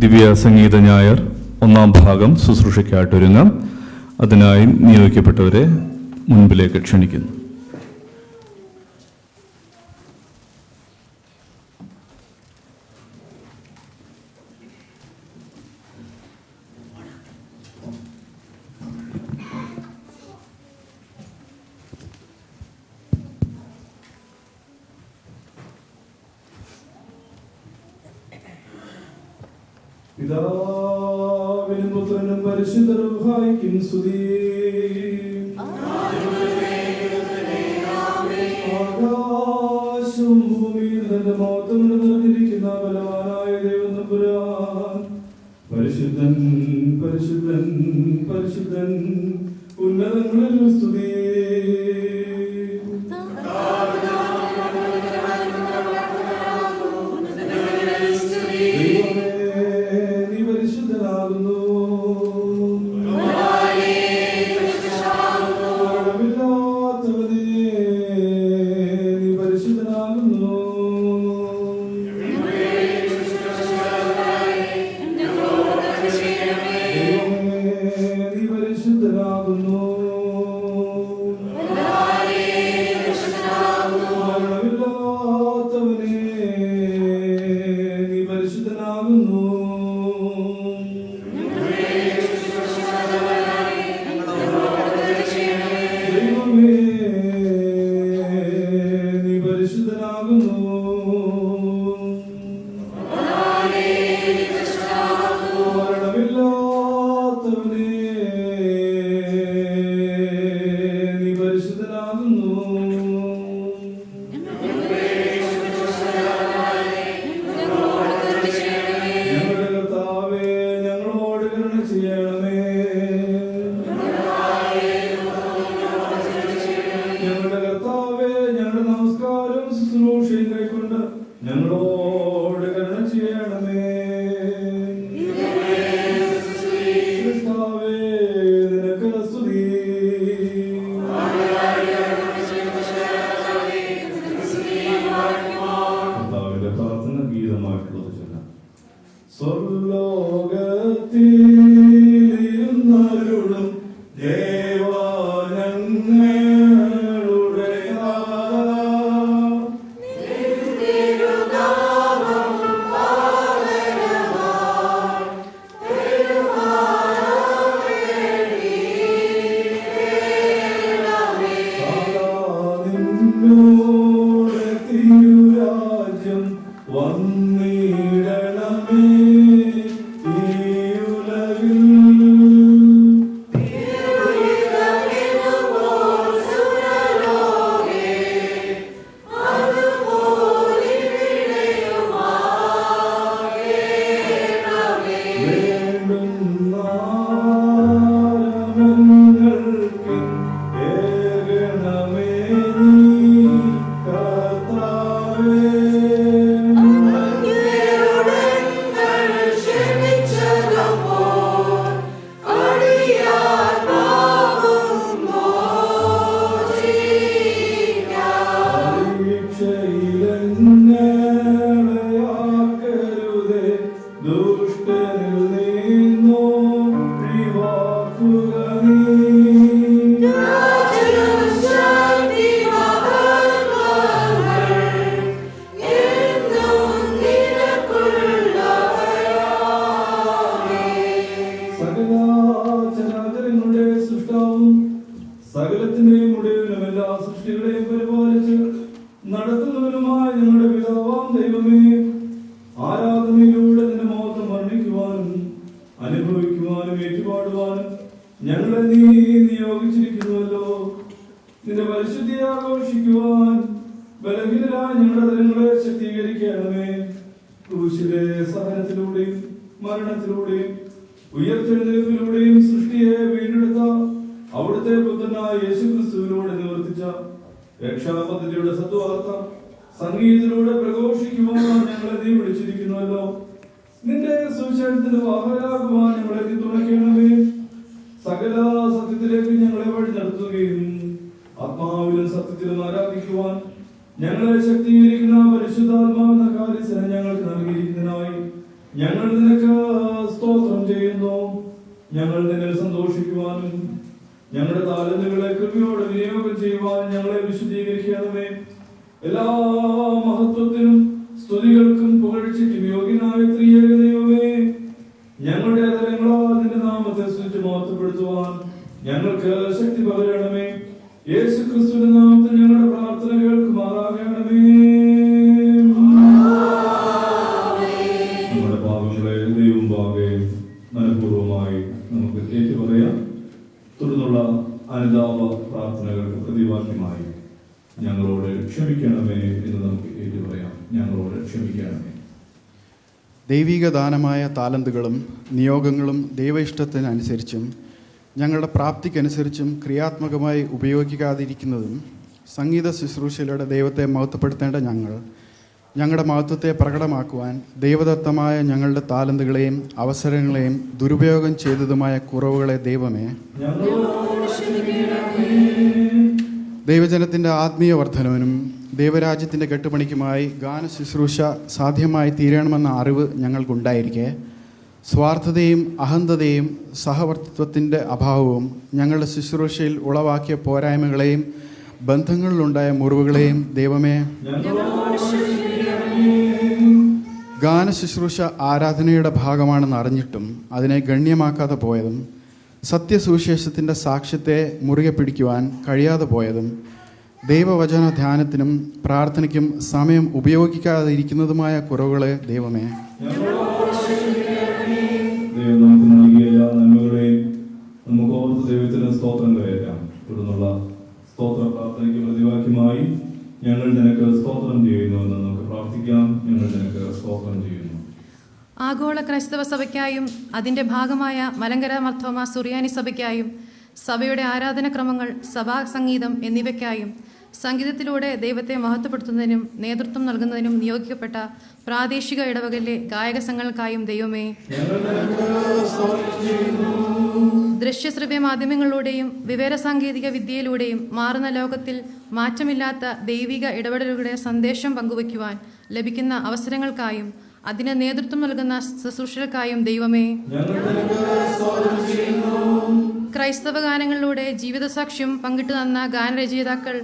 ദിവ്യ സംഗീത ഞായർ ഒന്നാം ഭാഗം ശുശ്രൂഷയ്ക്കായിട്ടൊരുങ്ങാം. അതിനായി നിയോഗിക്കപ്പെട്ടവരെ മുൻപിലേക്ക് ക്ഷണിക്കുന്നു. പിതാവിനും പുത്രനും പരിശുദ്ധ റൂഹായിക്കും സ്തുതി. ആകാശവും ഭൂമിയിൽ തന്റെ മഹത്വം നിറഞ്ഞിരിക്കുന്ന ബലവാനായ ദൈവം തമ്പുരാൻ പരിശുദ്ധൻ പരിശുദ്ധൻ പരിശുദ്ധൻ ഉന്നതങ്ങളിൽ സ്തുതി. സൃഷ്ടികളെയും പരിപാലിച്ച് നടത്തുന്നവനുമായ ഞങ്ങളുടെ പിതാവാം ദൈവമേ, ആരാധനയിലൂടെ നിന്റെ മഹത്വം വർണ്ണിക്കുവാനും അനുഭവിക്കുവാനും ഏറ്റുപാടുവാനും ഞങ്ങളെ നീ നിയോഗിച്ചിരിക്കുന്നുവല്ലോ. നിന്റെ പരിശുദ്ധിയെ ആഘോഷിക്കുവാൻ ബലഹീനരായ ഞങ്ങളുടെ തലങ്ങളെ ശക്തീകരിക്കണമേ. ക്രൂശിലെ സഹനത്തിലൂടെയും മരണത്തിലൂടെയും ഉയർത്തെഴുന്നേൽപ്പിലൂടെയും സൃഷ്ടിയെ വീണ്ടെടുത്ത അവിടുത്തെ പുത്രനായ യേശുക്രിസ്തുവിലൂടെ നിവർത്തിച്ച രക്ഷാപദ്ധതിയുടെ സദ്വാർത്ത സംഗീതത്തിലൂടെ പ്രഘോഷിക്കുവാൻ ഞങ്ങളെ നീ വിളിച്ചിരിക്കുന്നുവല്ലോ. നിന്റെ സുവിശേഷത്തിന്റെ വാഹകരാകുവാൻ ഞങ്ങളെ നീ തുണയ്ക്കണമേ. സകല സത്യത്തിലേക്ക് ഞങ്ങളെ വഴി നടത്തുകയും ആത്മാവിലും സത്യത്തിലും ആരാധിക്കുവാൻ ഞങ്ങളെ ശക്തീകരിക്കുന്ന പരിശുദ്ധാത്മാവെന്ന കാര്യസ്ഥനെ ഞങ്ങൾക്ക് നൽകിയിരിക്കുന്നതിനായി ഞങ്ങൾ നിനക്ക് സ്തോത്രം ചെയ്യുന്നു. ഞങ്ങൾ നിന്നിൽ സന്തോഷിക്കുവാനും ഞങ്ങളുടെ താലന്തുകളെ കൃപയോടെ വിനിയോഗം ചെയ്യുവാനും ഞങ്ങളെ വിശുദ്ധീകരിക്കണമേ. എല്ലാ മഹത്വത്തിനും സ്തുതികൾക്കും പുകഴ്ചയ്ക്കും യോഗ്യനായ ത്രിയേക ദൈവമേ, ഞങ്ങളുടെ തലങ്ങളാൽ നിന്റെ നാമത്തെ സ്തുതിച്ച് മഹത്വപ്പെടുത്തുവാൻ ഞങ്ങൾക്ക് ശക്തി പകരണമേ. യേശു ക്രിസ്തുവിന്റെ നാമത്തിൽ ഞങ്ങളുടെ പ്രാർത്ഥന കേൾക്കുമാറാകണമേ. നമ്മുടെ പാപങ്ങളെ ദൈവം പാകെ മനഃപൂർവ്വമായി നമുക്ക് ഏറ്റുപറയാം. തുടർന്നുള്ള അനുതാപ പ്രാർത്ഥനകൾക്ക് പ്രതിവാക്യമായി ഞങ്ങളോട് ക്ഷമിക്കണമേ എന്ന് നമുക്ക് ഏറ്റുപറയാം. ഞങ്ങളോട് ക്ഷമിക്കണമേ. ദൈവിക ദാനമായ താലന്തുകളും നിയോഗങ്ങളും ദൈവ ഇഷ്ടത്തിനനുസരിച്ചും ഞങ്ങളുടെ പ്രാപ്തിക്കനുസരിച്ചും ക്രിയാത്മകമായി ഉപയോഗിക്കാതിരിക്കുന്നതും സംഗീത ശുശ്രൂഷയിലൂടെ ദൈവത്തെ മഹത്വപ്പെടുത്തേണ്ട ഞങ്ങളുടെ മഹത്വത്തെ പ്രകടമാക്കുവാൻ ദൈവദത്തമായ ഞങ്ങളുടെ താലന്തുകളെയും അവസരങ്ങളെയും ദുരുപയോഗം ചെയ്തതുമായ കുറവുകളെ ദൈവമേ, ദൈവജനത്തിൻ്റെ ആത്മീയ വർധനവിനും ദൈവരാജ്യത്തിൻ്റെ കെട്ടുപണിക്കുമായി ഗാന ശുശ്രൂഷ സാധ്യമായി തീരണമെന്ന അറിവ് ഞങ്ങൾക്കുണ്ടായിരിക്കെ സ്വാർത്ഥതയും അഹന്തതയും സഹവർത്തിത്വത്തിൻ്റെ അഭാവവും ഞങ്ങളുടെ ശുശ്രൂഷയിൽ ഉളവാക്കിയ പോരായ്മകളെയും ബന്ധങ്ങളിലുണ്ടായ മുറിവുകളെയും ദൈവമേ, ഗാന ശുശ്രൂഷ ആരാധനയുടെ ഭാഗമാണെന്ന് അറിഞ്ഞിട്ടും അതിനെ ഗണ്യമാക്കാതെ പോയതും സത്യസുവിശേഷത്തിൻ്റെ സാക്ഷ്യത്തെ മുറുകെ പിടിക്കുവാൻ കഴിയാതെ പോയതും ദൈവവചന ധ്യാനത്തിനും പ്രാർത്ഥനയ്ക്കും സമയം ഉപയോഗിക്കാതിരിക്കുന്നതുമായ കുറവുകളെ ദൈവമേ, ദൈവം നമുക്ക് നൽകിയ എല്ലാ നന്മകളെയും നമുക്ക് ഓർത്ത് ദൈവത്തിന് സ്തോത്രം കരയറ്റാം. തുടർന്നുള്ള സ്തോത്ര പ്രാർത്ഥനയ്ക്ക് പ്രതിവാക്യമായി ഞങ്ങൾ നിനക്ക് സ്തോത്രം ചെയ്യുന്നുവെന്ന് നമുക്ക് പ്രാർത്ഥിക്കാം. ഞങ്ങൾ നിനക്ക് സ്തോത്രം ചെയ്യുന്നു. ആഗോള ക്രൈസ്തവ സഭയ്ക്കായും അതിൻ്റെ ഭാഗമായ മലങ്കര മർത്തോമ സുറിയാനി സഭയ്ക്കായും സഭയുടെ ആരാധനക്രമങ്ങൾ, സഭാ സംഗീതം എന്നിവയ്ക്കായും സംഗീതത്തിലൂടെ ദൈവത്തെ മഹത്വപ്പെടുത്തുന്നതിനും നേതൃത്വം നൽകുന്നതിനും നിയോഗിക്കപ്പെട്ട പ്രാദേശിക ഇടവകയിലെ ഗായക സംഘങ്ങൾക്കായും ദൈവമേ, ദൃശ്യശ്രവ്യ മാധ്യമങ്ങളിലൂടെയും വിവരസാങ്കേതിക വിദ്യയിലൂടെയും മാറുന്ന ലോകത്തിൽ മാറ്റമില്ലാത്ത ദൈവിക ഇടപെടലുകളുടെ സന്ദേശം പങ്കുവയ്ക്കുവാൻ ലഭിക്കുന്ന അവസരങ്ങൾക്കായും അതിന് നേതൃത്വം നൽകുന്ന ശുശ്രൂഷകൾക്കായും ദൈവമേ, ക്രൈസ്തവ ഗാനങ്ങളിലൂടെ ജീവിതസാക്ഷ്യം പങ്കിട്ടു തന്ന ഗാനരചയിതാക്കൾ,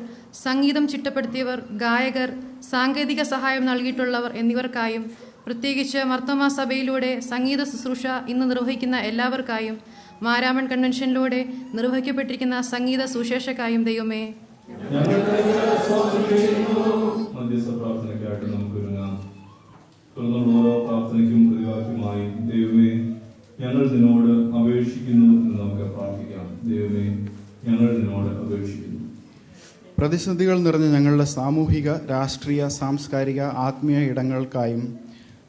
സംഗീതം ചിട്ടപ്പെടുത്തിയവർ, ഗായകർ, സാങ്കേതിക സഹായം നൽകിയിട്ടുള്ളവർ എന്നിവർക്കായും പ്രത്യേകിച്ച് മർത്തോമ സഭയിലൂടെ സംഗീത ശുശ്രൂഷ ഇന്ന് നിർവഹിക്കുന്ന എല്ലാവർക്കായും മാരാമൺ കൺവെൻഷനിലൂടെ നിർവഹിക്കപ്പെട്ടിരിക്കുന്ന സംഗീത സുശേഷക്കായും ദൈവമേ, ഓരോ പ്രാർത്ഥനയ്ക്കും പ്രതിവാക്യമായി ദൈവമേ, ഞങ്ങൾ നിന്നോട് അപേക്ഷിക്കുന്നു എന്ന് നമുക്ക് പ്രാർത്ഥിക്കാം. ദൈവമേ, ഞങ്ങൾ നിന്നോട് അപേക്ഷിക്കുന്നു. പ്രതിസന്ധികൾ നിറഞ്ഞ ഞങ്ങളുടെ സാമൂഹിക, രാഷ്ട്രീയ, സാംസ്കാരിക, ആത്മീയ ഇടങ്ങൾക്കായും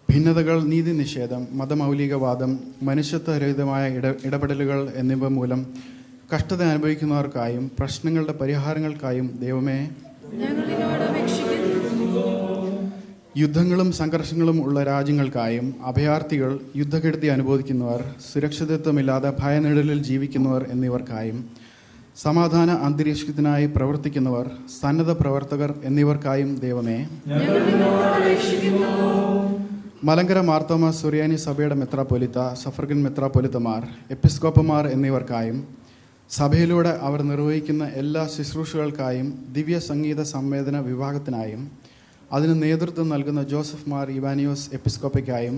ഭിന്നതകൾ, നീതി നിഷേധം, മതമൗലികവാദം, മനുഷ്യത്വരഹിതമായ ഇടപെടലുകൾ എന്നിവ മൂലം കഷ്ടത അനുഭവിക്കുന്നവർക്കായും പ്രശ്നങ്ങളുടെ പരിഹാരങ്ങൾക്കായും ദൈവമേ, യുദ്ധങ്ങളും സംഘർഷങ്ങളും ഉള്ള രാജ്യങ്ങൾക്കായും അഭയാർത്ഥികൾ, യുദ്ധക്കെടുതി അനുഭവിക്കുന്നവർ, സുരക്ഷിതത്വമില്ലാതെ ഭയനിഴലിൽ ജീവിക്കുന്നവർ എന്നിവർക്കായും സമാധാന അന്തരീക്ഷത്തിനായി പ്രവർത്തിക്കുന്നവർ, സന്നദ്ധ പ്രവർത്തകർ എന്നിവർക്കായും ദൈവമേ, മലങ്കര മാർത്തോമ സുറിയാനി സഭയുടെ മെത്രാപ്പൊലിത്ത, സഫർഗൻ മെത്രാപ്പൊലിത്തമാർ, എപ്പിസ്കോപ്പമാർ എന്നിവർക്കായും സഭയിലൂടെ അവർ നിർവഹിക്കുന്ന എല്ലാ ശുശ്രൂഷകൾക്കായും ദിവ്യ സംഗീത സംവേദന വിഭാഗത്തിനായും അതിന് നേതൃത്വം നൽകുന്ന ജോസഫ് മാർ ഇവാനിയോസ് എപ്പിസ്കോപ്പയ്ക്കായും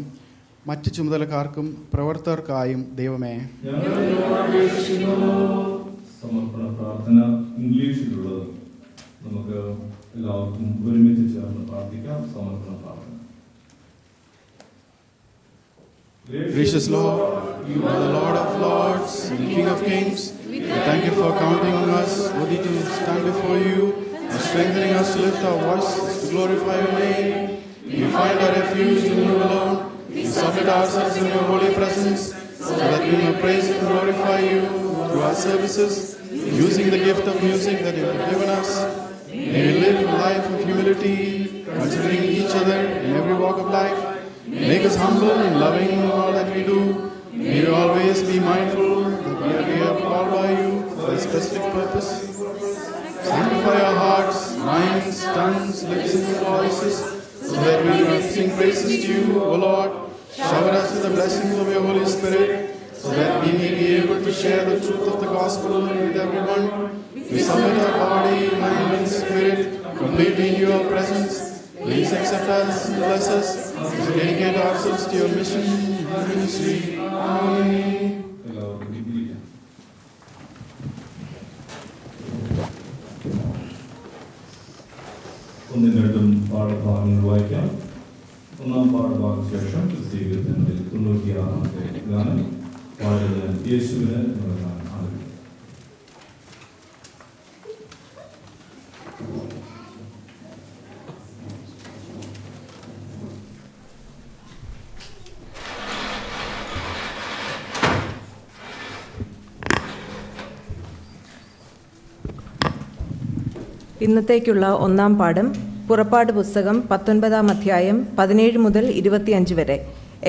മറ്റ് ചുമതലക്കാർക്കും പ്രവർത്തകർക്കായും ദൈവമേ, സമർപ്പണ പ്രാർത്ഥന ഇംഗ്ലീഷിലുള്ളത് നമുക്ക് എല്ലാവർക്കും ഒരുമിച്ച് ചേർന്ന് പ്രാർത്ഥിക്കാം. സമർപ്പണ പ്രാർത്ഥന. Gracious Lord, you are the Lord of Lords and King of Kings. We thank you for counting us worthy to stand before you and strengthening us to lift our voices to glorify your name. We find our refuge in you alone. We submit ourselves in your holy presence so that we may praise and glorify you through our services, using the gift of music that you have given us. May we live a life of humility, considering each other in every walk of life. Make us humble and loving in all that we do. May we always be mindful that we are called by you for a specific purpose. Sanctify our hearts, minds, tongues, lips and voices, so that we may sing praises to you, O Lord. Shower us with the blessings of your Holy Spirit, so that we may be able to share the truth of the gospel with everyone. We submit our body, mind and spirit completely in your presence. Please accept us and bless us as we dedicate ourselves to your mission and ministry. Amen. ഒന്നും രണ്ടും പാഠഭാഗങ്ങൾ വായിക്കാം. ഒന്നാം പാഠഭാഗം ശേഷം ക്രിസ്തീകരണത്തിന്റെ 96-ാമത്തെ ഗാനം പാടുന്നത് യേശുവിന് എന്നുള്ള ഗാനം ആരംഭിക്കും. ഇന്നത്തേക്കുള്ള ഒന്നാം പാഠം പുറപ്പാട് പുസ്തകം 19-ാം അധ്യായം 17 മുതൽ 25 വരെ.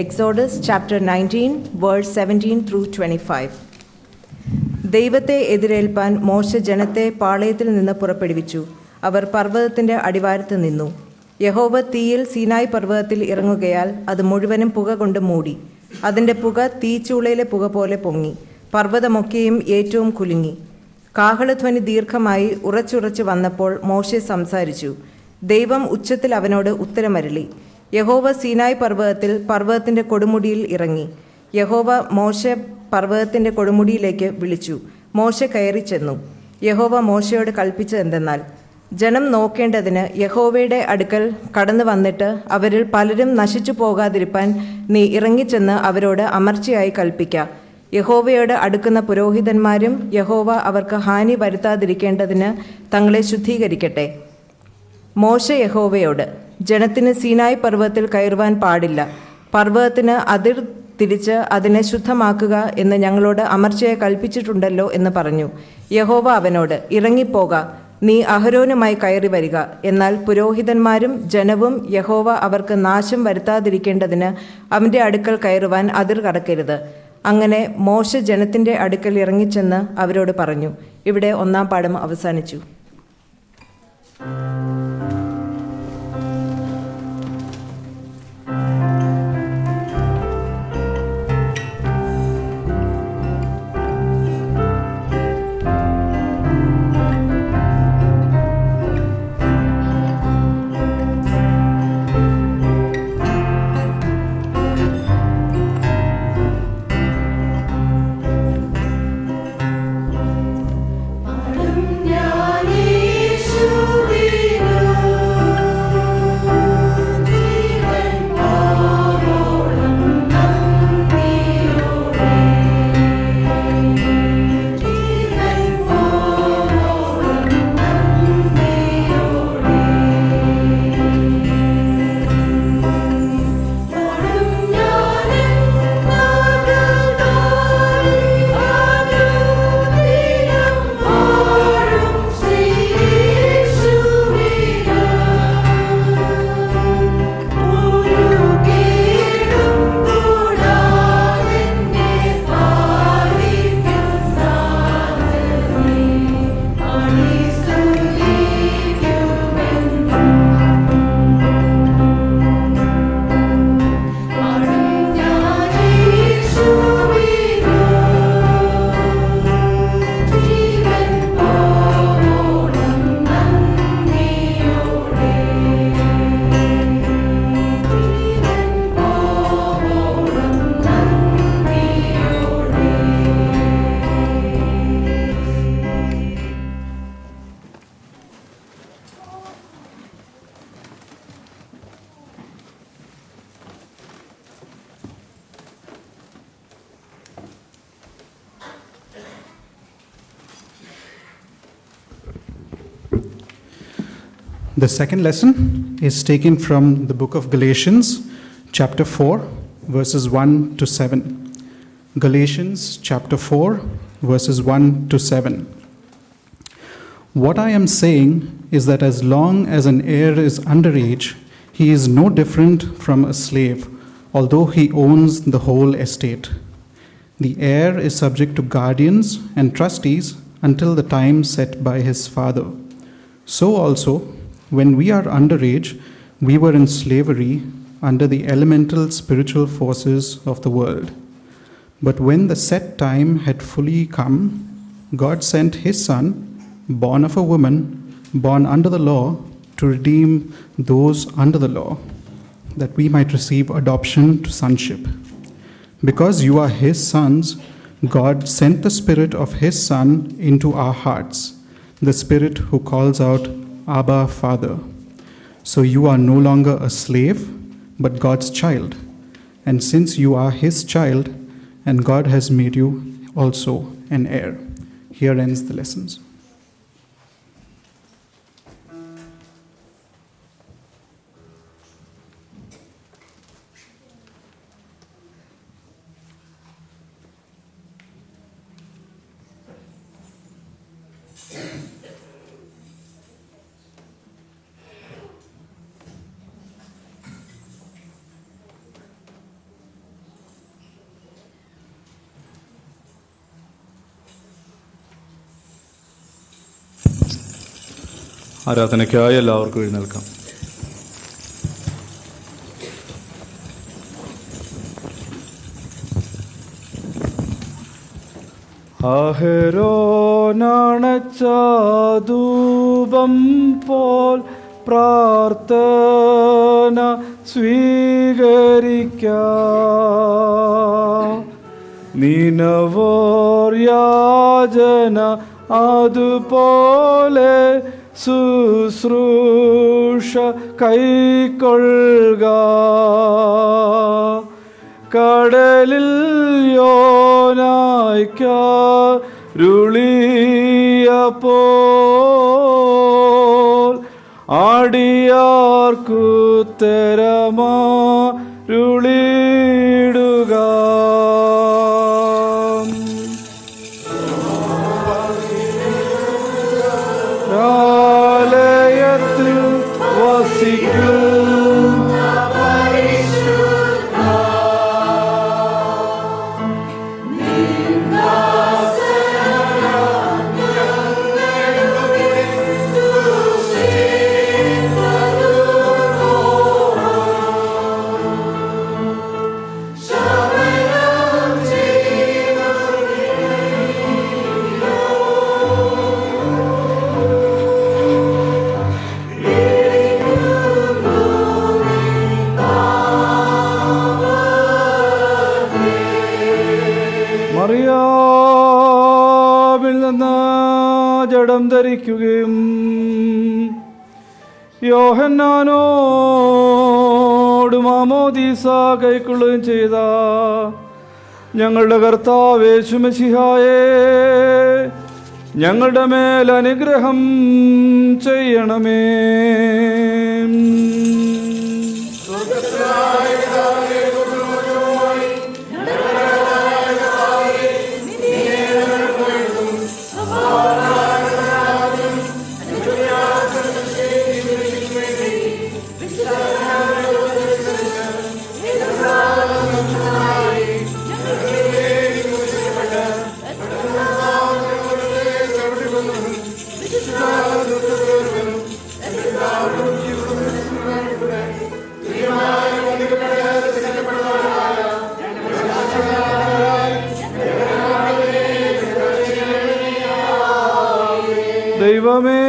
Exodus chapter 19 verse 17-25. ദൈവത്തെ എതിരേൽപ്പാൻ മോശ ജനത്തെ പാളയത്തിൽ നിന്ന് പുറപ്പെടുവിച്ചു. അവർ പർവ്വതത്തിൻ്റെ അടിവാരത്ത് നിന്നു. യഹോവ തീയിൽ സീനായ് പർവ്വതത്തിൽ ഇറങ്ങുകയാൽ അത് മുഴുവനും പുക കൊണ്ട് മൂടി. അതിൻ്റെ പുക തീച്ചൂളയിലെ പുക പോലെ പൊങ്ങി. പർവ്വതമൊക്കെയും ഏറ്റവും കുലുങ്ങി. കാഹളധ്വനി ദീർഘമായി ഉറച്ചുറച്ച് വന്നപ്പോൾ മോശെ സംസാരിച്ചു. ദൈവം ഉച്ചത്തിൽ അവനോട് ഉത്തരമരുളി. യഹോവ സീനായ് പർവ്വതത്തിൻ്റെ കൊടുമുടിയിൽ ഇറങ്ങി. യഹോവ മോശെ പർവ്വതത്തിൻ്റെ കൊടുമുടിയിലേക്ക് വിളിച്ചു. മോശെ കയറി ചെന്നു. യഹോവ മോശയോട് കൽപ്പിച്ചതെന്തെന്നാൽ, ജനം നോക്കേണ്ടതിന് യഹോവയുടെ അടുക്കൽ കടന്നു വന്നിട്ട് അവരിൽ പലരും നശിച്ചു പോകാതിരിപ്പാൻ നീ ഇറങ്ങിച്ചെന്ന് അവരോട് അമർച്ചയായി കൽപ്പിക്ക. യഹോവയോട് അടുക്കുന്ന പുരോഹിതന്മാരും യഹോവ അവർക്ക് ഹാനി വരുത്താതിരിക്കേണ്ടതിന് തങ്ങളെ ശുദ്ധീകരിക്കട്ടെ. മോശ യഹോവയോട്, ജനത്തിന് സീനായ് പർവ്വതത്തിൽ കയറുവാൻ പാടില്ല. പർവ്വതത്തിന് അതിർ തിരിച്ച് അതിനെ ശുദ്ധമാക്കുക എന്ന് ഞങ്ങളോട് അമർച്ചയെ കൽപ്പിച്ചിട്ടുണ്ടല്ലോ എന്ന് പറഞ്ഞു. യഹോവ അവനോട്, ഇറങ്ങിപ്പോക, നീ അഹരോനുമായി കയറി വരിക. എന്നാൽ പുരോഹിതന്മാരും ജനവും യഹോവ അവർക്ക് നാശം വരുത്താതിരിക്കേണ്ടതിന് അവൻ്റെ അടുക്കൽ കയറുവാൻ അതിർ കടക്കരുത്. അങ്ങനെ മോശ ജനത്തിൻ്റെ അടുക്കൽ ഇറങ്ങിച്ചെന്ന് അവരോട് പറഞ്ഞു. ഇവിടെ ഒന്നാം പാഠം അവസാനിച്ചു. യേശുവിനെ The second lesson is taken from the book of Galatians, chapter 4, verses 1 to 7. Galatians chapter 4, verses 1 to 7. What I am saying is that as long as an heir is underage, he is no different from a slave, although he owns the whole estate. The heir is subject to guardians and trustees until the time set by his father. So also, when we are underage, we were in slavery under the elemental spiritual forces of the world. But when the set time had fully come, God sent his Son, born of a woman, born under the law, to redeem those under the law, that we might receive adoption to sonship. Because you are his sons, God sent the Spirit of his Son into our hearts, the Spirit who calls out, Abba, Father. So you are no longer a slave, but God's child. And since you are his child, and God has made you also an heir. Here ends the lessons. ആരാധനയ്ക്കായി എല്ലാവർക്കും എഴുന്നേൽക്കാം. അഹരോനണച്ചധൂപം പോൽ പ്രാർത്ഥന സ്വീകരിക്കാം. നിനവോർ യാചന അതുപോലെ ശുശ്രൂഷ കൈക്കൊള്ളുക. കടലിൽ യോനായ്ക്കരുളിയപ്പോൾ അടിയാർക്കുത്തരമാരുളിടുക. ആലയത്തിൽ വസിക്കും മറിയാമിൽ നിന്ന് ജഡം ധരിക്കുകയും യോഹന്നാനോട് മാമോദീസ കൈക്കൊള്ളുകയും ചെയ്ത ഞങ്ങളുടെ കർത്താവ് യേശു മിശിഹായേ, ഞങ്ങളുടെ മേൽ അനുഗ്രഹം ചെയ്യണമേ. ദൈവമേ,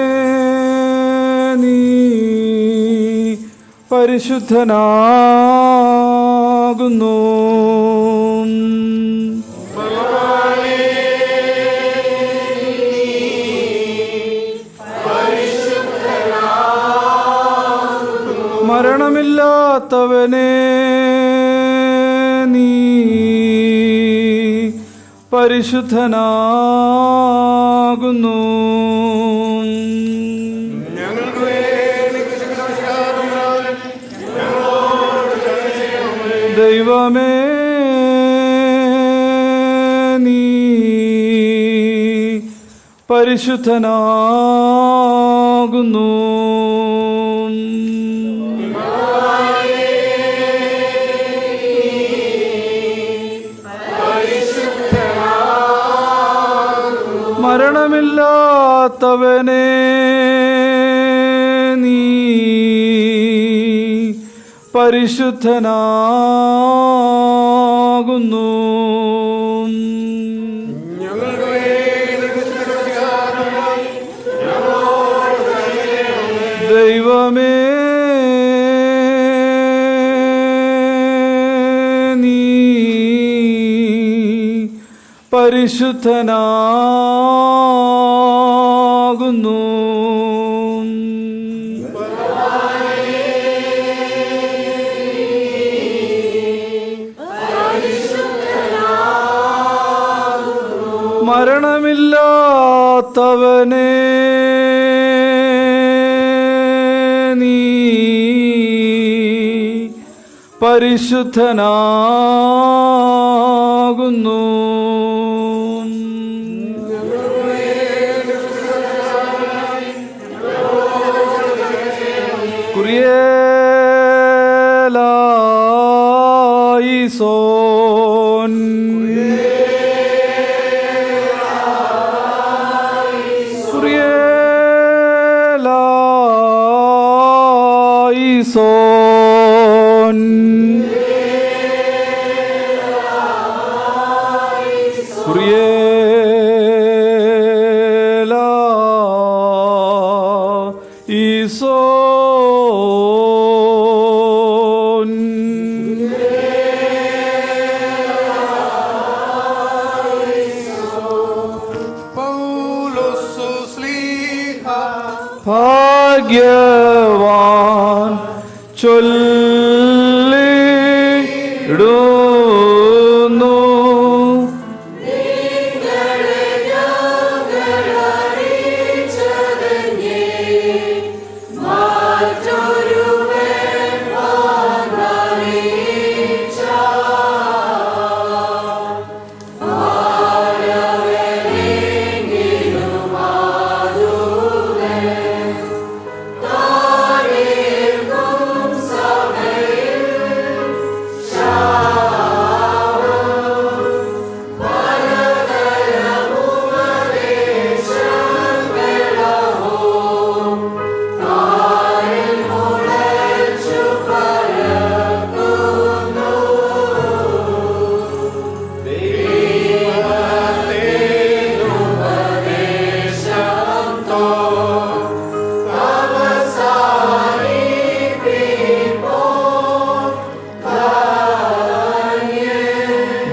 നീ പരിശുദ്ധനാകുന്നു. മരണമില്ലാത്തവനെ, നീ പരിശുദ്ധനാകുന്നു. ഞങ്ങൾക്ക് വേണ്ടി ദൈവമേ നീ പരിശുദ്ധനാകുന്നു. മരണമില്ലാത്തവനെ നീ പരിശുദ്ധനാകുന്നു. ദൈവമേ നീ പരിശുദ്ധനാകുന്നു. മരണമില്ലാത്തവനെ നീ പരിശുദ്ധനാകുന്നു. കുരിയേലായിസോൻ കുരിയേലായിസോൻ കുരിയേലായിസോൻ. ഭാഗ്യവാൻ ചൊല്ലിടുന്നു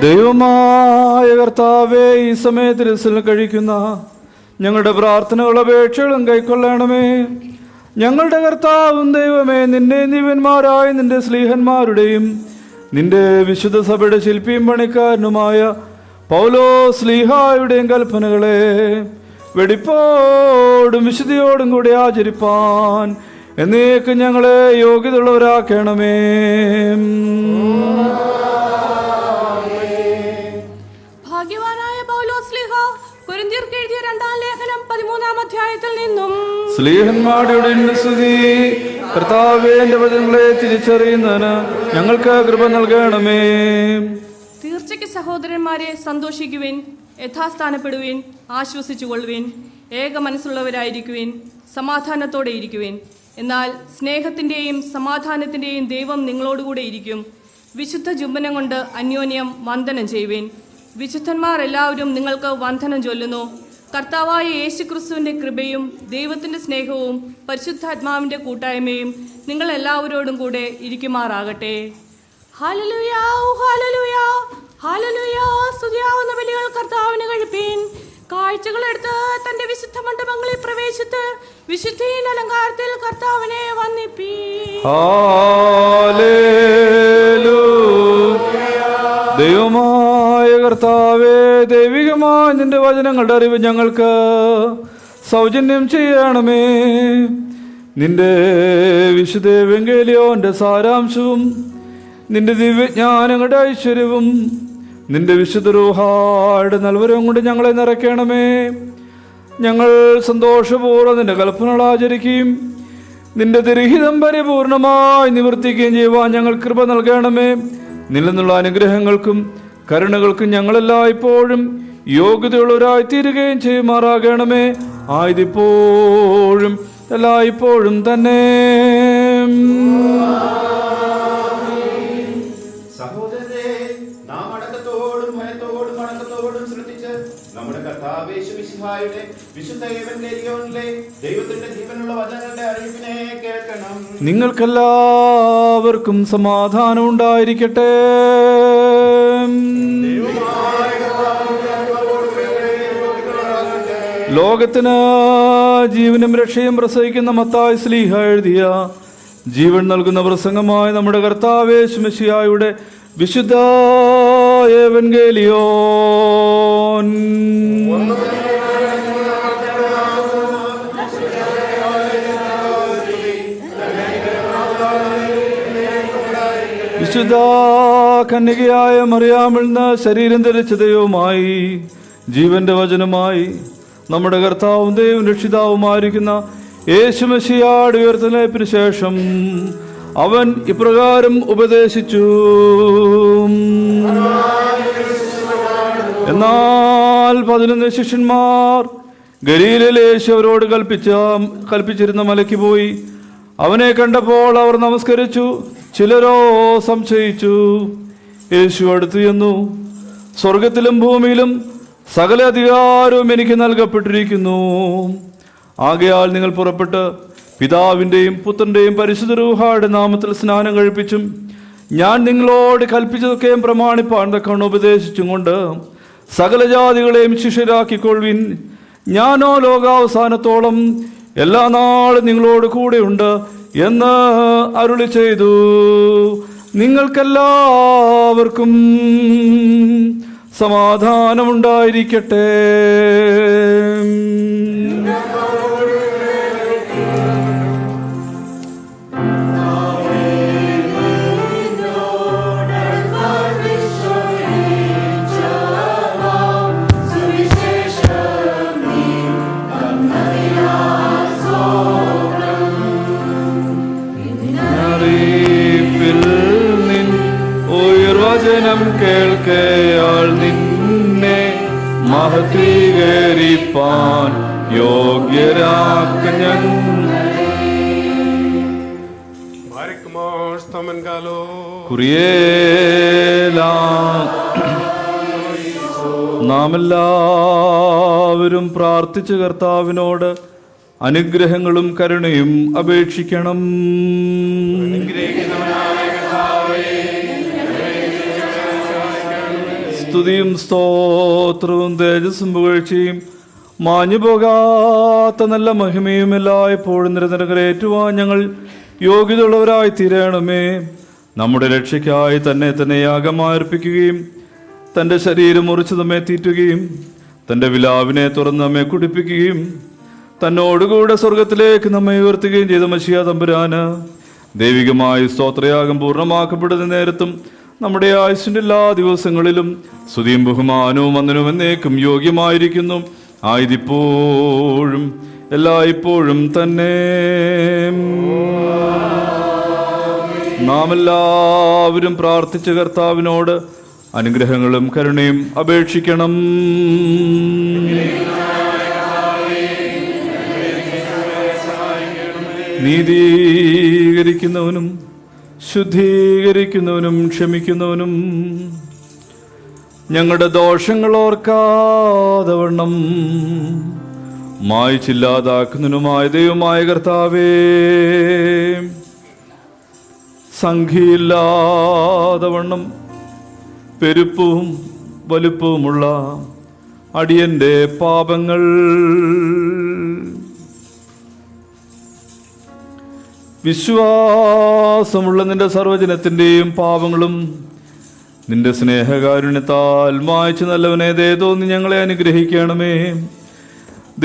ദൈവമായ കർത്താവേ, ഈ സമയത്ത് രസിൽ കഴിക്കുന്ന ഞങ്ങളുടെ പ്രാർത്ഥനകളും അപേക്ഷകളും കൈക്കൊള്ളണമേ. ഞങ്ങളുടെ കർത്താവും ദൈവമേ, നിന്റെ ദിവ്യന്മാരായ നിന്റെ സ്ലീഹന്മാരുടെയും നിന്റെ വിശുദ്ധ സഭയുടെ ശില്പിയും പണിക്കാരനുമായ പൗലോസ് ശ്ലീഹായുടെയും കൽപ്പനകളെ വെടിപ്പോടും വിശുദ്ധിയോടും കൂടി ആചരിപ്പാൻ എന്നേക്കും ഞങ്ങളെ യോഗ്യതയുള്ളവരാക്കണമേ. ഭാഗ്യവാനായ പൗലോസ് ശ്ലീഹ കൊരിന്ത്യർക്ക് എഴുതിയ 2-ാം ലേഖനം 13-ാം അധ്യായത്തിൽ നിന്നും സ്ലീഹന്മാരുടെ സ്തുതി. കർത്താവേ, എന്റെ വചനങ്ങളെ തിരിച്ചറിയുന്നതിന് ഞങ്ങൾക്ക് കൃപ നൽകണമേ. തീർച്ചയ്ക്ക് സഹോദരന്മാരെ, സന്തോഷിക്കുവിൻ, യഥാസ്ഥാനപ്പെടുവിൻ, ആശ്വസിച്ചുകൊള്ളുവിൻ, ഏക മനസ്സുള്ളവരായിരിക്കുവിൻ, സമാധാനത്തോടെ ഇരിക്കുവിൻ. എന്നാൽ സ്നേഹത്തിന്റെയും സമാധാനത്തിന്റെയും ദൈവം നിങ്ങളോടുകൂടെ ഇരിക്കും. വിശുദ്ധ ചുംബനം കൊണ്ട് അന്യോന്യം വന്ദനം ചെയ്യുവിൻ. വിശുദ്ധന്മാർ എല്ലാവരും നിങ്ങൾക്ക് വന്ദനം ചൊല്ലുന്നു. കർത്താവായ യേശുക്രിസ്തുവിന്റെ കൃപയും ദൈവത്തിന്റെ സ്നേഹവും പരിശുദ്ധാത്മാവിന്റെ കൂട്ടായ്മയും നിങ്ങൾ എല്ലാവരോടും കൂടെ ഇരിക്കുമാറാകട്ടെ. Hallelujah, hallelujah, hallelujah. സ്തുതിയാവുന്ന ബലികൾ കർത്താവിന് കഴിപ്പീൻ. കാഴ്ചകളെടുത്ത് തന്റെ വിശുദ്ധ മണ്ഡപങ്ങളിൽ പ്രവേശിച്ച് വിശുദ്ധീൻ അലങ്കാരത്തിൽ കർത്താവിനെ വന്ദിപ്പീൻ. ദൈവമായ കർത്താവേ, ദൈവികമായ നിന്റെ വചനങ്ങളുടെ അറിവ് ഞങ്ങൾക്ക് സൗജന്യം ചെയ്യണമേ. നിന്റെ വിശുദ്ധ എവങ്കേലിയോന്റെ സാരാംശവും നിന്റെ ദിവ്യജ്ഞാനങ്ങളുടെ ഐശ്വര്യവും നിന്റെ വിശുദ്ധ റൂഹായുടെ നൽവരവും കൊണ്ട് ഞങ്ങളെ നിറയ്ക്കണമേ. ഞങ്ങൾ സന്തോഷപൂർവ്വം നിന്റെ കൽപ്പനകൾ ആചരിക്കുകയും നിന്റെ തിരഹിതം പരിപൂർണമായി നിവർത്തിക്കുകയും ചെയ്യുവാൻ ഞങ്ങൾ കൃപ നൽകണമേ. നിന്നിൽ നിന്നുള്ള അനുഗ്രഹങ്ങൾക്കും കരുണകൾക്കും ഞങ്ങളെല്ലായ്പ്പോഴും യോഗ്യതയുള്ളവരായി തീരുകയും ചെയ്യുമാറാകണമേ. ആയതിപ്പോഴും എല്ലായ്പ്പോഴും തന്നെ. സഹോദരരെ, നാം അടക്കത്തോടും ഭയത്തോടും അടക്കത്തോടും ശ്രദ്ധിച്ച് നമ്മുടെ കർത്താവ് യേശുമിശിഹായുടെ വിശുദ്ധ ഏവൻഗേലിയോനിലെ ദൈവത്തിന്റെ ജീവനുള്ള വചനങ്ങളുടെ അറിയിപ്പിനെ കേൾക്കണം. നിങ്ങൾക്കെല്ലാവർക്കും സമാധാനം ഉണ്ടായിരിക്കട്ടെ. ലോകത്തിന് ജീവനും രക്ഷയും പ്രസവിക്കുന്ന മത്തായി ശ്ലീഹ എഴുതിയ ജീവൻ നൽകുന്ന പ്രസംഗമായ നമ്മുടെ കർത്താവ് യേശുമിശിഹായുടെ വിശുദ്ധ ഏവൻഗേലിയോൻ. വിശുദ്ധ കന്യകയായ മറിയാമിൽ നിന്ന് ശരീരം ധരിച്ച ദൈവമായി ജീവന്റെ വചനമായി നമ്മുടെ കർത്താവും ദൈവം രക്ഷിതാവുമായിരിക്കുന്ന യേശുമിശിഹായുടെ ഉയർത്തലിന് ശേഷം അവൻ ഇപ്രകാരം ഉപദേശിച്ചു. എന്നാൽ 11 ശിഷ്യന്മാർ ഗലീലയിലെ യേശു അവരോട് കൽപ്പിച്ചിരുന്ന മലയ്ക്ക് പോയി. അവനെ കണ്ടപ്പോൾ അവർ നമസ്കരിച്ചു. ചിലരോ സംശയിച്ചു. യേശു അടുത്തു ചെന്നു, സ്വർഗത്തിലും ഭൂമിയിലും സകല അധികാരവും എനിക്ക് നൽകപ്പെട്ടിരിക്കുന്നു. ആകയാൽ നിങ്ങൾ പുറപ്പെട്ട് പിതാവിൻ്റെയും പുത്രൻ്റെയും പരിശുദ്ധ റൂഹായുടെ നാമത്തിൽ സ്നാനം കഴിപ്പിച്ചും ഞാൻ നിങ്ങളോട് കൽപ്പിച്ചതൊക്കെയും പ്രമാണിപ്പാൻ തക്കവണ്ണം ഉപദേശിച്ചും കൊണ്ട് സകല ജാതികളെയും ശിഷ്യരാക്കിക്കൊള്ളുവിൻ. ഞാനോ ലോകാവസാനത്തോളം എല്ലാ നാളും നിങ്ങളോട് കൂടെയുണ്ട് എന്ന് അരുളി ചെയ്തു. നിങ്ങൾക്കെല്ലാവർക്കും സമാധാനമുണ്ടായിരിക്കട്ടെ. വചനം കേൾക്കയാൾ നിന്നെ മഹത്വീകരിപ്പാൻ യോഗ്യരാക്ക നാം എല്ലാവരും പ്രാർത്ഥിച്ച് കർത്താവിനോട് അനുഗ്രഹങ്ങളും കരുണയും അപേക്ഷിക്കണം. സ്തുതിയും സ്തോത്രവും തേജസ്സും പുകഴ്ചയും മാഞ്ഞു പോകാത്ത നല്ല മഹിമയും എല്ലായ്പ്പോഴും നിരന്തരേറ്റുവാൻ ഞങ്ങൾ യോഗ്യതയുള്ളവരായി തീരണമേ. നമ്മുടെ രക്ഷയ്ക്കായി തന്നെ യാഗമർപ്പിക്കുകയും തൻ്റെ ശരീരം മുറിച്ച് നമ്മെ തീറ്റുകയും തൻ്റെ വിലാവിനെ തുറന്ന് നമ്മെ കുടിപ്പിക്കുകയും തന്നോടുകൂടെ സ്വർഗത്തിലേക്ക് നമ്മെ ഉയർത്തുകയും ചെയ്ത മശിഹാ തമ്പുരാന് ദൈവികമായി സ്തോത്രയാഗം പൂർണ്ണമാക്കപ്പെടുന്ന നേരത്തും നമ്മുടെ ആയുസ്സിൻ്റെ എല്ലാ ദിവസങ്ങളിലും സ്തുതിയും ബഹുമാനവും വന്ദനവും എന്നേക്കും യോഗ്യമായിരിക്കുന്നു. ആയതിപ്പോഴും എല്ലായ്പ്പോഴും തന്നെ. നാം എല്ലാവരും പ്രാർത്ഥിച്ച കർത്താവിനോട് അനുഗ്രഹങ്ങളും കരുണയും അപേക്ഷിക്കണം. നീതീകരിക്കുന്നവനും ശുദ്ധീകരിക്കുന്നവനും ക്ഷമിക്കുന്നവനും ഞങ്ങളുടെ ദോഷങ്ങൾ ഓർക്കാതെ വണ്ണം മായ്ച്ചില്ലാതാക്കുന്നതിനുമായ ദൈവമായ കർത്താവേ, സംഖ്യയില്ലാതെ വണ്ണം പെരുപ്പവും വലുപ്പവുമുള്ള അടിയന്റെ പാപങ്ങൾ വിശ്വാസമുള്ള നിന്റെ സർവ്വജനത്തിൻ്റെയും പാപങ്ങളും നിന്റെ സ്നേഹകാരുണ്യത്താൽ മായ്ച്ചു നല്ലവനെ ദയതോന്നി ഞങ്ങളെ അനുഗ്രഹിക്കണമേ.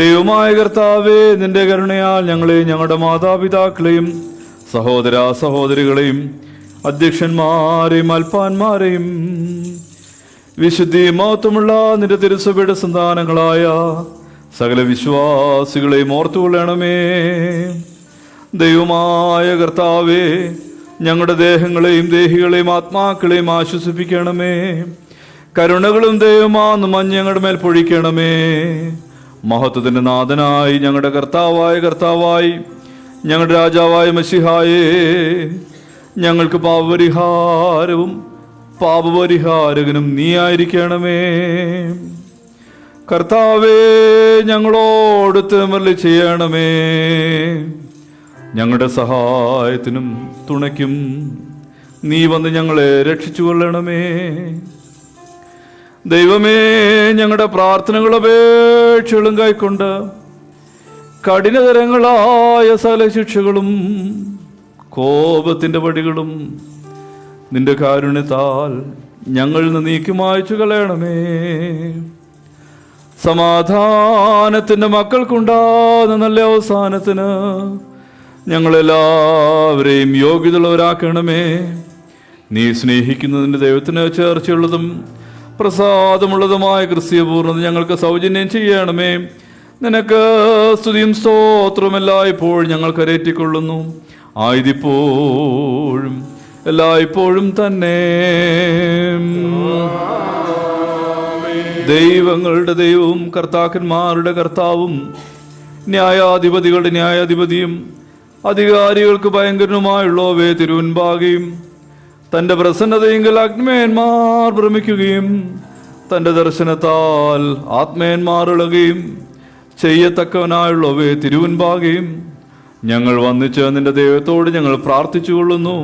ദൈവമായ കർത്താവേ, നിന്റെ കരുണയാൽ ഞങ്ങളെയും ഞങ്ങളുടെ മാതാപിതാക്കളെയും സഹോദര സഹോദരികളെയും അധ്യക്ഷന്മാരെയും അൽപ്പാന്മാരെയും വിശുദ്ധി മഹത്വമുള്ള നിന്റെ തിരുസഭയുടെ സന്താനങ്ങളായ സകല വിശ്വാസികളെയും ഓർത്തുകൊള്ളണമേ. ദൈവമായ കർത്താവേ, ഞങ്ങളുടെ ദേഹങ്ങളെയും ദേഹികളെയും ആത്മാക്കളെയും ആശ്വസിപ്പിക്കണമേ. കരുണകളും ദൈവമാന്നും ഞങ്ങളുടെ മേൽ പൊഴിക്കണമേ. മഹത്വത്തിന്റെ നാഥനായി ഞങ്ങളുടെ കർത്താവായി ഞങ്ങളുടെ രാജാവായ മശിഹായേ, ഞങ്ങൾക്ക് പാപപരിഹാരവും പാപപരിഹാരകനും നീ ആയിരിക്കണമേ. കർത്താവേ, ഞങ്ങളോട് തിരുമറി ചെയ്യണമേ. ഞങ്ങളുടെ സഹായത്തിനും തുണയ്ക്കും നീ വന്ന് ഞങ്ങളെ രക്ഷിച്ചു കൊള്ളണമേ. ദൈവമേ, ഞങ്ങളുടെ പ്രാർത്ഥനകളും അപേക്ഷകളും കൈക്കൊണ്ട് കഠിനതരങ്ങളായ സകല ശിക്ഷകളും കോപത്തിന്റെ വടികളും നിന്റെ കാരുണ്യത്താൽ ഞങ്ങളിൽ നിന്ന് നീക്കി മായ്ച്ചു കളയണമേ. സമാധാനത്തിന്റെ മക്കൾക്കുണ്ടാകുന്ന നല്ല അവസാനത്തിന് ഞങ്ങളെല്ലാവരെയും യോഗ്യതയുള്ളവരാക്കണമേ. നീ സ്നേഹിക്കുന്നതിൻ്റെ ദൈവത്തിന് ചേർച്ചയുള്ളതും പ്രസാദമുള്ളതുമായ ക്രിസ്തീയ പൂർണ്ണത ഞങ്ങൾക്ക് സൗജന്യം ചെയ്യണമേ. നിനക്ക് സ്തുതിയും സ്തോത്രവും എല്ലായ്പ്പോഴും ഞങ്ങൾ കരേറ്റിക്കൊള്ളുന്നു, ആയതിപ്പോഴും എല്ലായ്പ്പോഴും തന്നെ. ദൈവങ്ങളുടെ ദൈവവും കർത്താക്കന്മാരുടെ കർത്താവും ന്യായാധിപതികളുടെ ന്യായാധിപതിയും അധികാരികൾക്ക് ഭയങ്കരനുമായുള്ളവേ തിരുവൻപാകയും തൻ്റെ പ്രസന്നതയെങ്കിൽ അഗ്നിമേന്മാർ ഭ്രമിക്കുകയും തൻ്റെ ദർശനത്താൽ ആത്മേന്മാർ ഇളകുകയും ചെയ്യത്തക്കവനായുള്ളവേ തിരുവൻപാകയും ഞങ്ങൾ വന്നിച്ച് നിന്റെ ദൈവത്തോട് ഞങ്ങൾ പ്രാർത്ഥിച്ചുകൊള്ളുന്നു.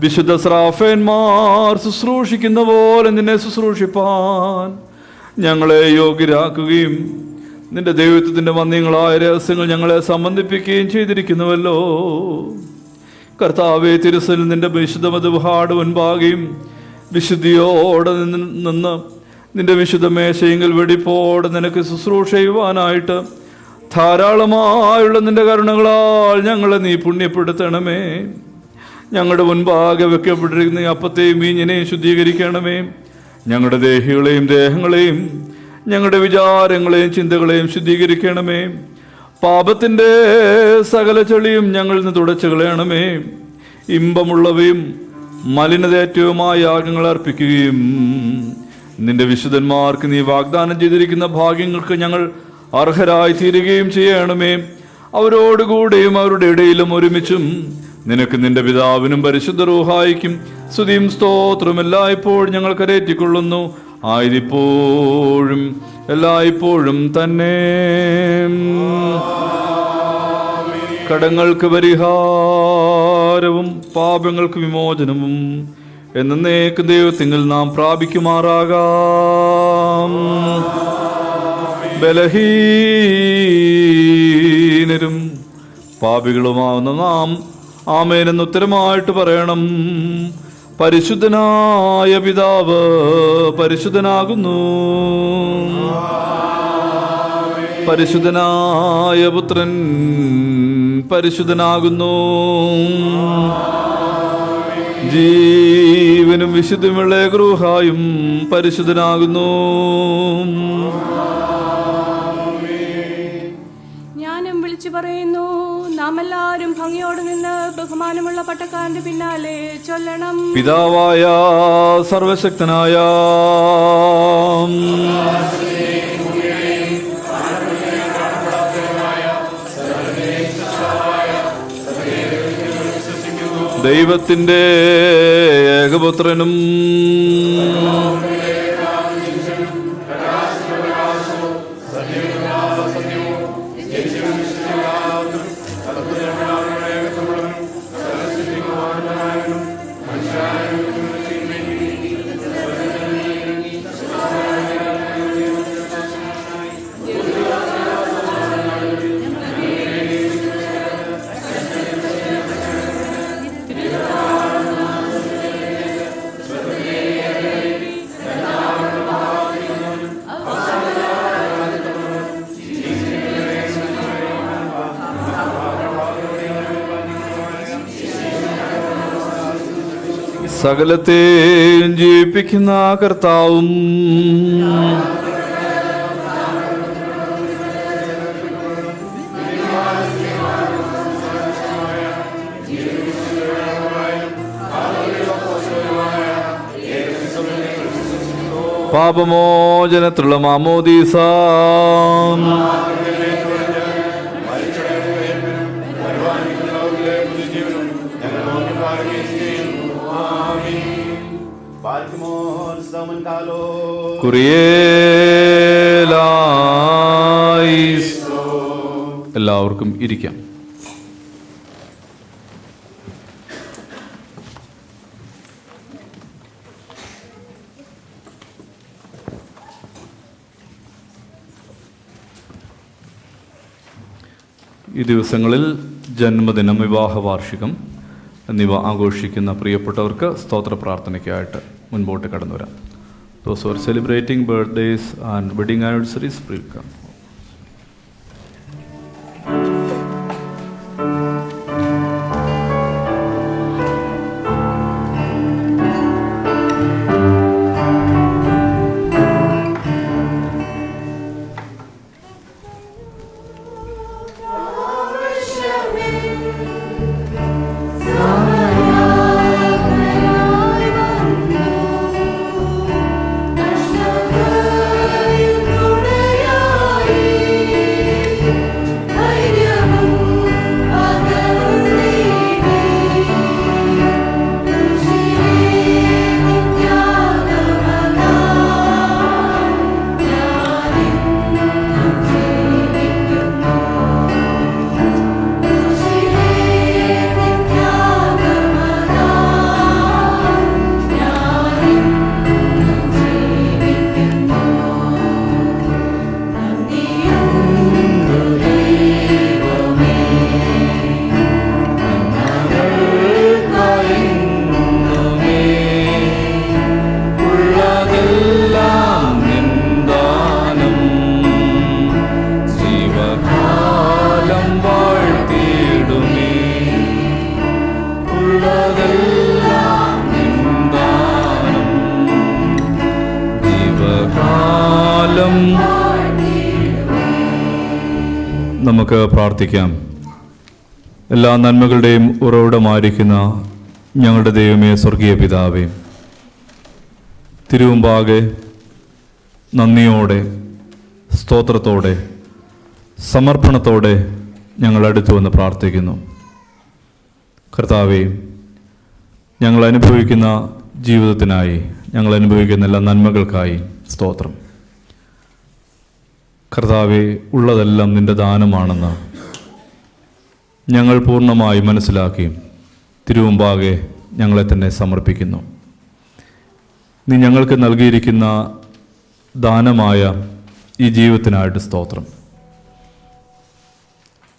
വിശുദ്ധ ശ്രാഫേന്മാർ ശുശ്രൂഷിക്കുന്ന പോലെ നിന്നെ ശുശ്രൂഷിപ്പാൻ ഞങ്ങളെ യോഗ്യരാക്കുകയും നിന്റെ ദൈവത്വത്തിന്റെ വന്യങ്ങളായ രഹസ്യങ്ങൾ ഞങ്ങളെ സംബന്ധിപ്പിക്കുകയും ചെയ്തിരിക്കുന്നുവല്ലോ. കർത്താവേ, തിരുസലിൽ നിന്റെ വിശുദ്ധ മധുഹാട് മുൻപാകെയും വിശുദ്ധിയോടെ നിന്ന് നിന്റെ വിശുദ്ധ മേശയെങ്കിൽ വെടിപ്പോടെ നിനക്ക് ശുശ്രൂഷ ചെയ്യുവാനായിട്ട് ധാരാളമായുള്ള നിന്റെ കരുണകളാൽ ഞങ്ങളെ നീ പുണ്യപ്പെടുത്തണമേ. ഞങ്ങളുടെ മുൻപാകെ വെക്കപ്പെട്ടിരിക്കുന്ന ഈ അപ്പത്തെയും വീഞ്ഞിനെയും ശുദ്ധീകരിക്കണമേ. ഞങ്ങളുടെ ദേഹികളെയും ദേഹങ്ങളെയും ഞങ്ങളുടെ വിചാരങ്ങളെയും ചിന്തകളെയും ശുദ്ധീകരിക്കണമേ. പാപത്തിൻ്റെ സകല ചെളിയും ഞങ്ങളിൽ നിന്ന് തുടച്ചു കളയണമേ. ഇമ്പമുള്ളവയും മലിനതേറ്റവുമായ യാഗങ്ങൾ അർപ്പിക്കുകയും നിന്റെ വിശുദ്ധന്മാർക്ക് നീ വാഗ്ദാനം ചെയ്തിരിക്കുന്ന ഭാഗ്യങ്ങൾക്ക് ഞങ്ങൾ അർഹരായി തീരുകയും ചെയ്യണമേ. അവരോടുകൂടെയും അവരുടെ ഇടയിലും ഒരുമിച്ചും നിനക്ക് നിന്റെ പിതാവിനും പരിശുദ്ധ റൂഹായിക്കും സ്തുതിയും സ്തോത്രവും എല്ലായ്പ്പോഴും ഞങ്ങൾ കരേറ്റിക്കൊള്ളുന്നു, ആയതിപ്പോഴും എല്ലായ്പ്പോഴും തന്നെ. കടങ്ങൾക്ക് പരിഹാരവും പാപങ്ങൾക്ക് വിമോചനവും എന്നേക്കും ദൈവത്തിങ്കിൽ നാം പ്രാപിക്കുമാറാകാം. ബലഹീനരും പാപികളുമാവുന്ന നാം ആമേൻ എന്ന് ഉത്തരമായിട്ട് പറയണം. പരിശുദ്ധനായ പിതാവ് പരിശുദ്ധനാകുന്നു, പരിശുദ്ധനായ പുത്രൻ പരിശുദ്ധനാകുന്നു, ജീവനും വിശുദ്ധമുള്ള ഗൃഹായും പരിശുദ്ധനാകുന്നു. ഞാനും വിളിച്ചു പറയുന്നു, നാം എല്ലാവരും ഭംഗിയോട് നിന്ന് ബഹുമാനമുള്ള പട്ടക്കാരന്റെ പിന്നാലെ ചൊല്ലണം. പിതാവായ സർവശക്തനായ ദൈവത്തിന്റെ ഏകപുത്രനും സകലത്തെയും ജീവിപ്പിക്കുന്ന കർത്താവും പാപമോചനത്തിലുള്ള മാമോദീസ കുറിയേലായിസ്. എല്ലാവർക്കും ഇരിക്കാം. ഈ ദിവസങ്ങളിൽ ജന്മദിനം, വിവാഹ വാർഷികം എന്നിവ ആഘോഷിക്കുന്ന പ്രിയപ്പെട്ടവർക്ക് സ്തോത്ര പ്രാർത്ഥനയ്ക്കായിട്ട് മുൻപോട്ട് കടന്നു വരാം. Those who are celebrating birthdays and wedding anniversaries, please come. നമുക്ക് പ്രാർത്ഥിക്കാം. എല്ലാ നന്മകളുടെയും ഉറവിടമായിരിക്കുന്ന ഞങ്ങളുടെ ദൈവമേ, സ്വർഗീയ പിതാവേ, തിരുമുമ്പാകെ നന്ദിയോടെ, സ്തോത്രത്തോടെ, സമർപ്പണത്തോടെ ഞങ്ങൾ അടുത്തു വന്ന് പ്രാർത്ഥിക്കുന്നു. കർത്താവേ, ഞങ്ങൾ അനുഭവിക്കുന്ന ജീവിതത്തിനായി, ഞങ്ങൾ അനുഭവിക്കുന്ന എല്ലാ നന്മകൾക്കായി സ്തോത്രം. കർത്താവേ, ഉള്ളതെല്ലാം നിന്റെ ദാനമാണെന്ന് ഞങ്ങൾ പൂർണ്ണമായി മനസ്സിലാക്കി തിരുമുമ്പാകെ ഞങ്ങളെ തന്നെ സമർപ്പിക്കുന്നു. നീ ഞങ്ങൾക്ക് നൽകിയിരിക്കുന്ന ദാനമായ ഈ ജീവിതത്തിനായിട്ട് സ്തോത്രം.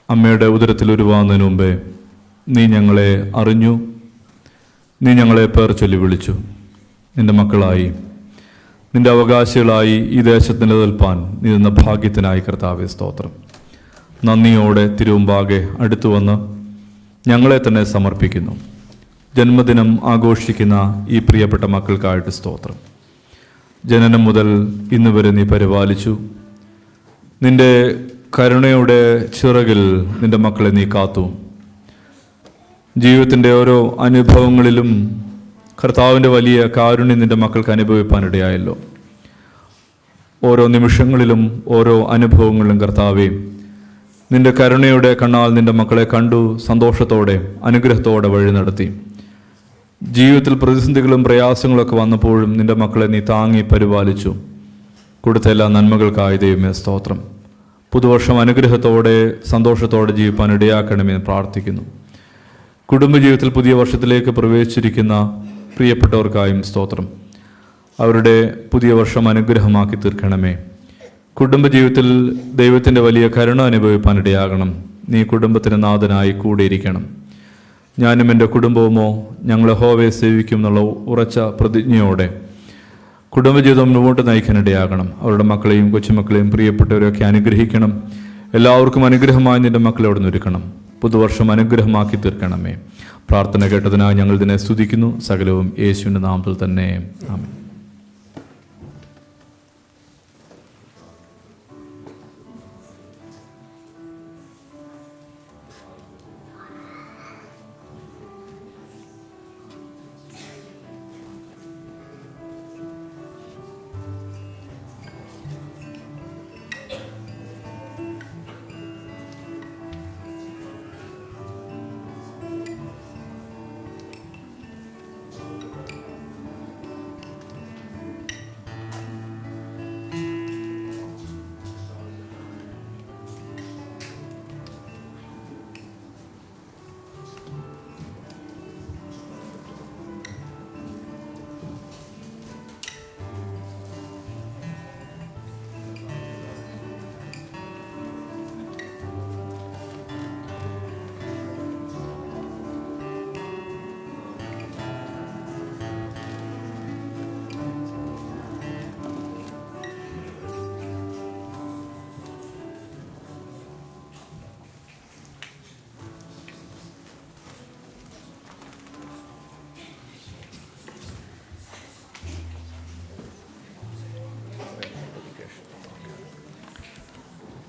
അമ്മയുടെ ഉദരത്തിൽ ഉരുവാകുന്നതിന് മുമ്പേ നീ ഞങ്ങളെ അറിഞ്ഞു, നീ ഞങ്ങളെ പേർ ചൊല്ലി വിളിച്ചു. നിന്റെ മക്കളായി, നിന്റെ അവകാശികളായി ഈ ദേശത്ത് നിലനിൽപ്പാൻ നീ നിന്ന ഭാഗ്യത്തിനായി കർത്താവേ സ്തോത്രം. നന്ദിയോടെ തിരുമുമ്പാകെ അടുത്തു വന്ന് ഞങ്ങളെ തന്നെ സമർപ്പിക്കുന്നു. ജന്മദിനം ആഘോഷിക്കുന്ന ഈ പ്രിയപ്പെട്ട മക്കൾക്കായിട്ട് സ്തോത്രം. ജനനം മുതൽ ഇന്ന് വരെ നീ പരിപാലിച്ചു. നിന്റെ കരുണയുടെ ചിറകിൽ നിന്റെ മക്കളെ നീ കാത്തു. ജീവിതത്തിൻ്റെ ഓരോ അനുഭവങ്ങളിലും കർത്താവിൻ്റെ വലിയ കാരുണ്യം നിന്റെ മക്കൾക്ക് അനുഭവിപ്പാനിടയായല്ലോ. ഓരോ നിമിഷങ്ങളിലും ഓരോ അനുഭവങ്ങളിലും കർത്താവേ, നിന്റെ കരുണയുടെ കണ്ണാൽ നിന്റെ മക്കളെ കണ്ടു സന്തോഷത്തോടെ അനുഗ്രഹത്തോടെ വഴി നടത്തി. ജീവിതത്തിൽ പ്രതിസന്ധികളും പ്രയാസങ്ങളൊക്കെ വന്നപ്പോഴും നിന്റെ മക്കളെ നീ താങ്ങി പരിപാലിച്ചു. കൊടുത്ത എല്ലാ നന്മകൾക്കായി ദൈവമേ സ്തോത്രം. പുതുവർഷം അനുഗ്രഹത്തോടെ സന്തോഷത്തോടെ ജീവിപ്പാൻ ഇടയാക്കണമെന്ന് പ്രാർത്ഥിക്കുന്നു. കുടുംബജീവിതത്തിൽ പുതിയ വർഷത്തിലേക്ക് പ്രവേശിച്ചിരിക്കുന്ന പ്രിയപ്പെട്ടവർക്കായും സ്തോത്രം. അവരുടെ പുതിയ വർഷം അനുഗ്രഹമാക്കി തീർക്കണമേ. കുടുംബജീവിതത്തിൽ ദൈവത്തിൻ്റെ വലിയ കരുണ അനുഭവിപ്പാൻ ഇടയാകണം. നീ കുടുംബത്തിന് നാഥനായി കൂടിയിരിക്കണം. ഞാനും എൻ്റെ കുടുംബവുമോ ഞങ്ങൾ യഹോവയെ സേവിക്കും എന്നുള്ള ഉറച്ച പ്രതിജ്ഞയോടെ കുടുംബജീവിതം മുന്നോട്ട് നയിക്കാനിടയാകണം. അവരുടെ മക്കളെയും കൊച്ചുമക്കളെയും പ്രിയപ്പെട്ടവരെയൊക്കെ അനുഗ്രഹിക്കണം. എല്ലാവർക്കും അനുഗ്രഹമായി നിൻ്റെ മക്കളെ അവിടെ നിന്ന് ഒരുക്കണം. പുതുവർഷം അനുഗ്രഹമാക്കി തീർക്കണമേ. പ്രാർത്ഥന കേട്ടതിനായി ഞങ്ങൾ ഇതിനെ സ്തുതിക്കുന്നു. സകലവും യേശുവിൻ്റെ നാമത്തിൽ തന്നെ ആമേൻ.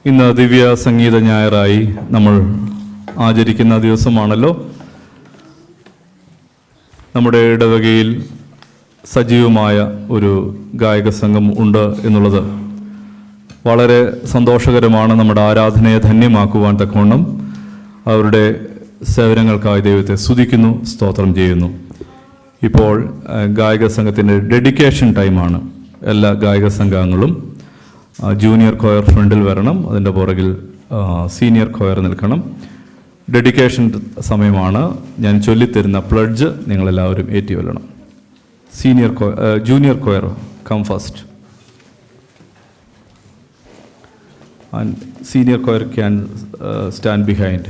ഇന്ന് ദിവ്യ സംഗീത ഞായറായി നമ്മൾ ആചരിക്കുന്ന ദിവസമാണല്ലോ. നമ്മുടെ ഇടവകയിൽ സജീവമായ ഒരു ഗായക സംഘം ഉണ്ട് എന്നുള്ളത് വളരെ സന്തോഷകരമാണ്. നമ്മുടെ ആരാധനയെ ധന്യമാക്കുവാൻ തക്കവണ്ണം അവരുടെ സേവനങ്ങൾക്കായി ദൈവത്തെ സ്തുതിക്കുന്നു, സ്തോത്രം ചെയ്യുന്നു. ഇപ്പോൾ ഗായക സംഘത്തിൻ്റെ ഡെഡിക്കേഷൻ ടൈമാണ്. എല്ലാ ഗായക സംഘങ്ങളും ജൂനിയർ കൊയർ ഫ്രണ്ടിൽ വരണം, അതിൻ്റെ പുറകിൽ സീനിയർ കൊയർ നിൽക്കണം. ഡെഡിക്കേഷൻ സമയമാണ്. ഞാൻ ചൊല്ലിത്തരുന്ന പ്ലഡ്ജ് നിങ്ങളെല്ലാവരും ഏറ്റുകൊള്ളണം. Junior choir come first and senior choir can stand behind.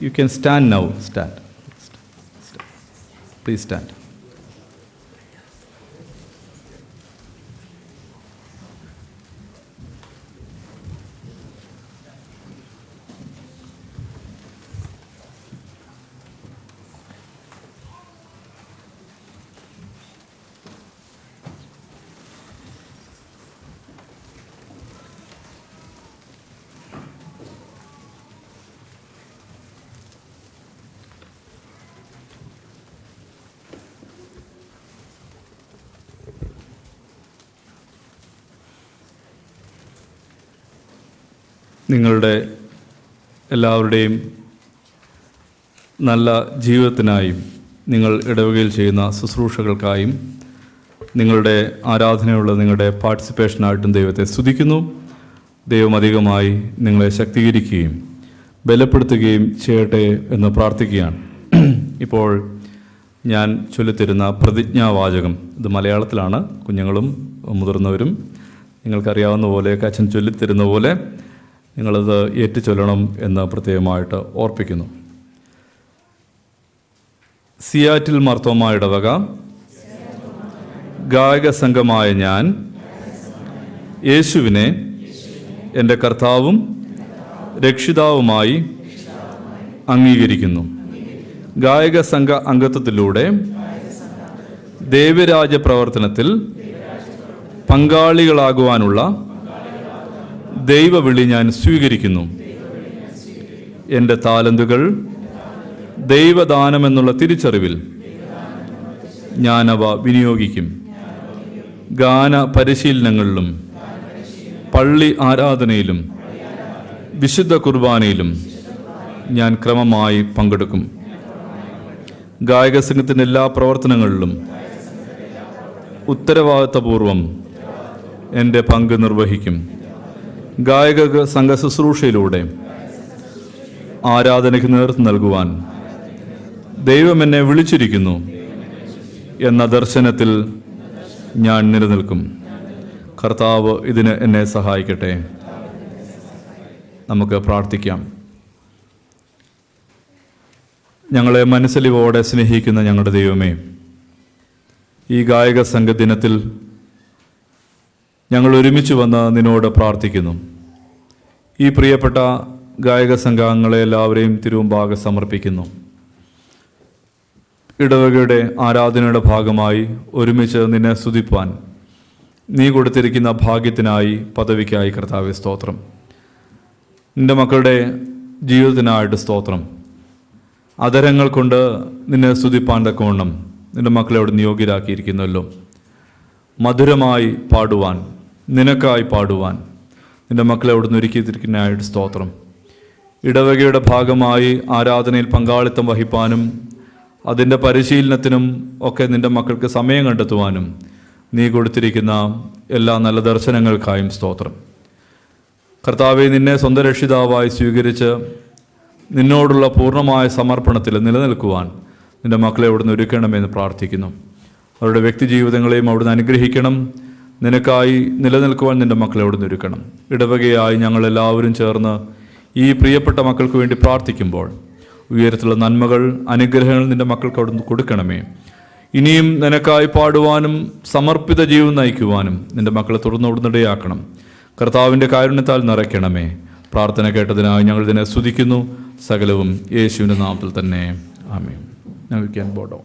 You can stand now. Stand. Please stand. നിങ്ങളുടെ എല്ലാവരുടെയും നല്ല ജീവിതത്തിനായും നിങ്ങൾ ഇടവകയിൽ ചെയ്യുന്ന ശുശ്രൂഷകൾക്കായും നിങ്ങളുടെ ആരാധനയുള്ള നിങ്ങളുടെ പാർട്ടിസിപ്പേഷനായിട്ടും ദൈവത്തെ സ്തുതിക്കുന്നു. ദൈവം അധികമായി നിങ്ങളെ ശക്തീകരിക്കുകയും ബലപ്പെടുത്തുകയും ചെയ്യട്ടെ എന്ന് പ്രാർത്ഥിക്കുകയാണ്. ഇപ്പോൾ ഞാൻ ചൊല്ലിത്തരുന്ന പ്രതിജ്ഞാവാചകം, ഇത് മലയാളത്തിലാണ്. കുഞ്ഞുങ്ങളും മുതിർന്നവരും നിങ്ങൾക്കറിയാവുന്ന പോലെയൊക്കെ അച്ഛൻ ചൊല്ലിത്തരുന്ന പോലെ നിങ്ങളത് ഏറ്റുചൊല്ലണം എന്ന് പ്രത്യേകമായിട്ട് ഓർപ്പിക്കുന്നു. സിയാറ്റിൽ മാർത്തോമാ ഇടവക ഗായക സംഘമായ ഞാൻ യേശുവിനെ എൻ്റെ കർത്താവും രക്ഷിതാവുമായി അംഗീകരിക്കുന്നു. ഗായക സംഘ അംഗത്വത്തിലൂടെ ദൈവരാജ്യ പ്രവർത്തനത്തിൽ പങ്കാളികളാകുവാനുള്ള ദൈവവിളി ഞാൻ സ്വീകരിക്കുന്നു. എൻ്റെ താലന്തുകൾ ദൈവദാനമെന്നുള്ള തിരിച്ചറിവിൽ ഞാനവ വിനിയോഗിക്കും. ഗാന പരിശീലനങ്ങളിലും പള്ളി ആരാധനയിലും വിശുദ്ധ കുർബാനയിലും ഞാൻ ക്രമമായി പങ്കെടുക്കും. ഗായക സംഘത്തിൻ്റെ എല്ലാ പ്രവർത്തനങ്ങളിലും ഉത്തരവാദിത്തപൂർവം എൻ്റെ പങ്ക് നിർവഹിക്കും. ഗായക സംഘ ശുശ്രൂഷയിലൂടെ ആരാധനയ്ക്ക് നേതൃത്വം നൽകുവാൻ ദൈവം എന്നെ വിളിച്ചിരിക്കുന്നു എന്ന ദർശനത്തിൽ ഞാൻ നിലനിൽക്കും. കർത്താവ് ഇതിന് എന്നെ സഹായിക്കട്ടെ. നമുക്ക് പ്രാർത്ഥിക്കാം. ഞങ്ങളെ മനസ്സലിവോടെ സ്നേഹിക്കുന്ന ഞങ്ങളുടെ ദൈവമേ, ഈ ഗായക സംഘ ദിനത്തിൽ ഞങ്ങൾ ഒരുമിച്ച് വന്ന് നിന്നോട് പ്രാർത്ഥിക്കുന്നു. ഈ പ്രിയപ്പെട്ട ഗായക സംഘാംഗങ്ങളെ എല്ലാവരെയും തിരുമുമ്പാകെ സമർപ്പിക്കുന്നു. ഇടവകയുടെ ആരാധനയുടെ ഭാഗമായി ഒരുമിച്ച് നിന്നെ സ്തുതിപ്പാൻ നീ കൊടുത്തിരിക്കുന്ന ഭാഗ്യത്തിനായി, പദവിക്കായി കർത്താവേ സ്തോത്രം. നിൻ്റെ മക്കളുടെ ജീവിതത്തിനായിട്ട് സ്തോത്രം. അധരങ്ങൾ കൊണ്ട് നിന്നെ സ്തുതിപ്പാൻ തക്കവണ്ണം നിൻ്റെ മക്കളെ അവിടെ നിയോഗ്യരാക്കിയിരിക്കുന്നല്ലോ. മധുരമായി പാടുവാൻ, നിനക്കായി പാടുവാൻ നിൻ്റെ മക്കളെ അവിടെ നിന്ന് ഒരുക്കിയിരിക്കുന്നതിനായിട്ട് സ്തോത്രം. ഇടവകയുടെ ഭാഗമായി ആരാധനയിൽ പങ്കാളിത്തം വഹിപ്പാനും അതിൻ്റെ പരിശീലനത്തിനും ഒക്കെ നിൻ്റെ മക്കൾക്ക് സമയം കണ്ടെത്തുവാനും നീ കൊടുത്തിരിക്കുന്ന എല്ലാ നല്ല ദർശനങ്ങൾക്കായും സ്തോത്രം. കർത്താവെ, നിന്നെ സ്വന്തം രക്ഷിതാവായി സ്വീകരിച്ച് നിന്നോടുള്ള പൂർണ്ണമായ സമർപ്പണത്തിൽ നിലനിൽക്കുവാൻ നിൻ്റെ മക്കളെ അവിടുന്ന് ഒരുക്കണമെന്ന് പ്രാർത്ഥിക്കുന്നു. അവരുടെ വ്യക്തി ജീവിതങ്ങളെയും അവിടുന്ന് അനുഗ്രഹിക്കണം. നിനക്കായി നിലനിൽക്കുവാൻ നിൻ്റെ മക്കളെ അവിടുന്ന് ഒരുക്കണം. ഇടവകയായി ഞങ്ങളെല്ലാവരും ചേർന്ന് ഈ പ്രിയപ്പെട്ട മക്കൾക്ക് വേണ്ടി പ്രാർത്ഥിക്കുമ്പോൾ ഉയരത്തിലുള്ള നന്മകൾ, അനുഗ്രഹങ്ങൾ നിൻ്റെ മക്കൾക്ക് അവിടുന്ന് കൊടുക്കണമേ. ഇനിയും നിനക്കായി പാടുവാനും സമർപ്പിത ജീവിതം നയിക്കുവാനും നിൻ്റെ മക്കളെ തുടർന്ന് അവിടുന്ന് ഇടയാക്കണം. കർത്താവിൻ്റെ കാരുണ്യത്താൽ നിറയ്ക്കണമേ. പ്രാർത്ഥന കേട്ടതിനായി ഞങ്ങൾ ഇതിനെ സ്തുതിക്കുന്നു. സകലവും യേശുവിൻ്റെ നാമത്തിൽ തന്നെ. ആമേൻ. ഞങ്ങൾ ക്യാൻ ബോഡോ.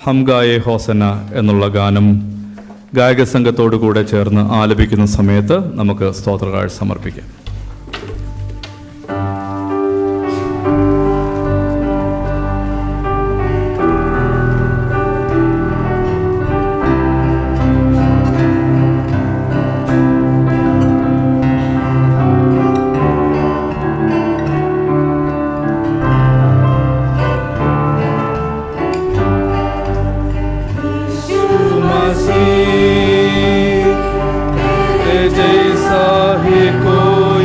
ഹംഗായെ ഹോസന എന്നുള്ള ഗാനം ഗായക സംഘത്തോടു കൂടെ ചേർന്ന് ആലപിക്കുന്ന സമയത്ത് നമുക്ക് സ്തോത്രകാഴ്ച സമർപ്പിക്കാം. जैसा ही कोई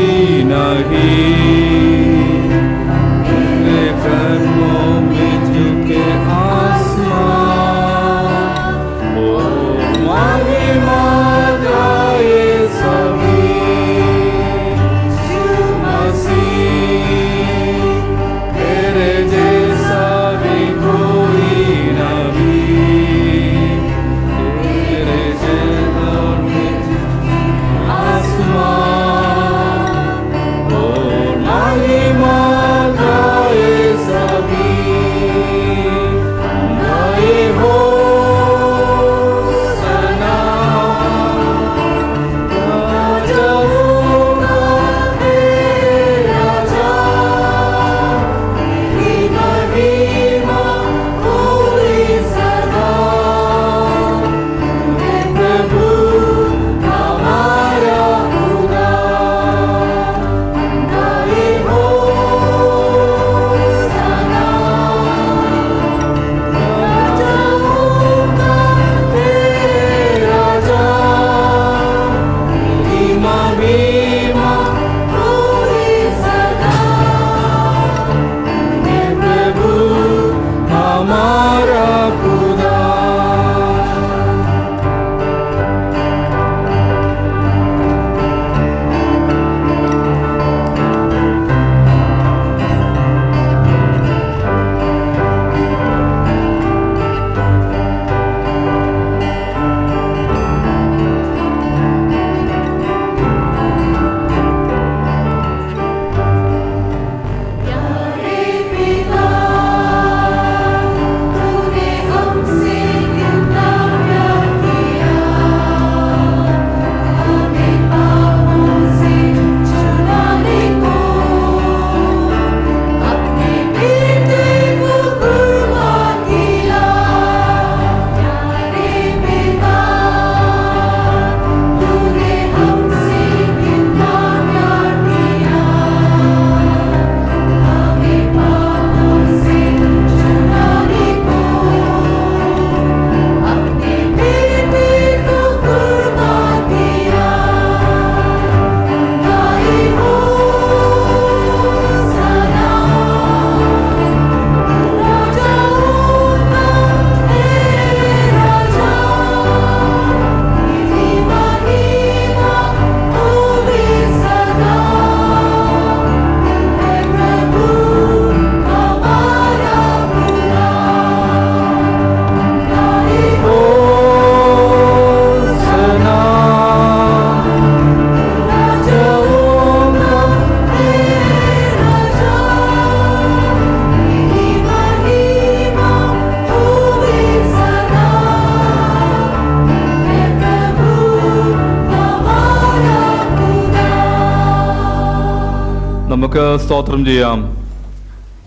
നമുക്ക് സ്തോത്രം ചെയ്യാം.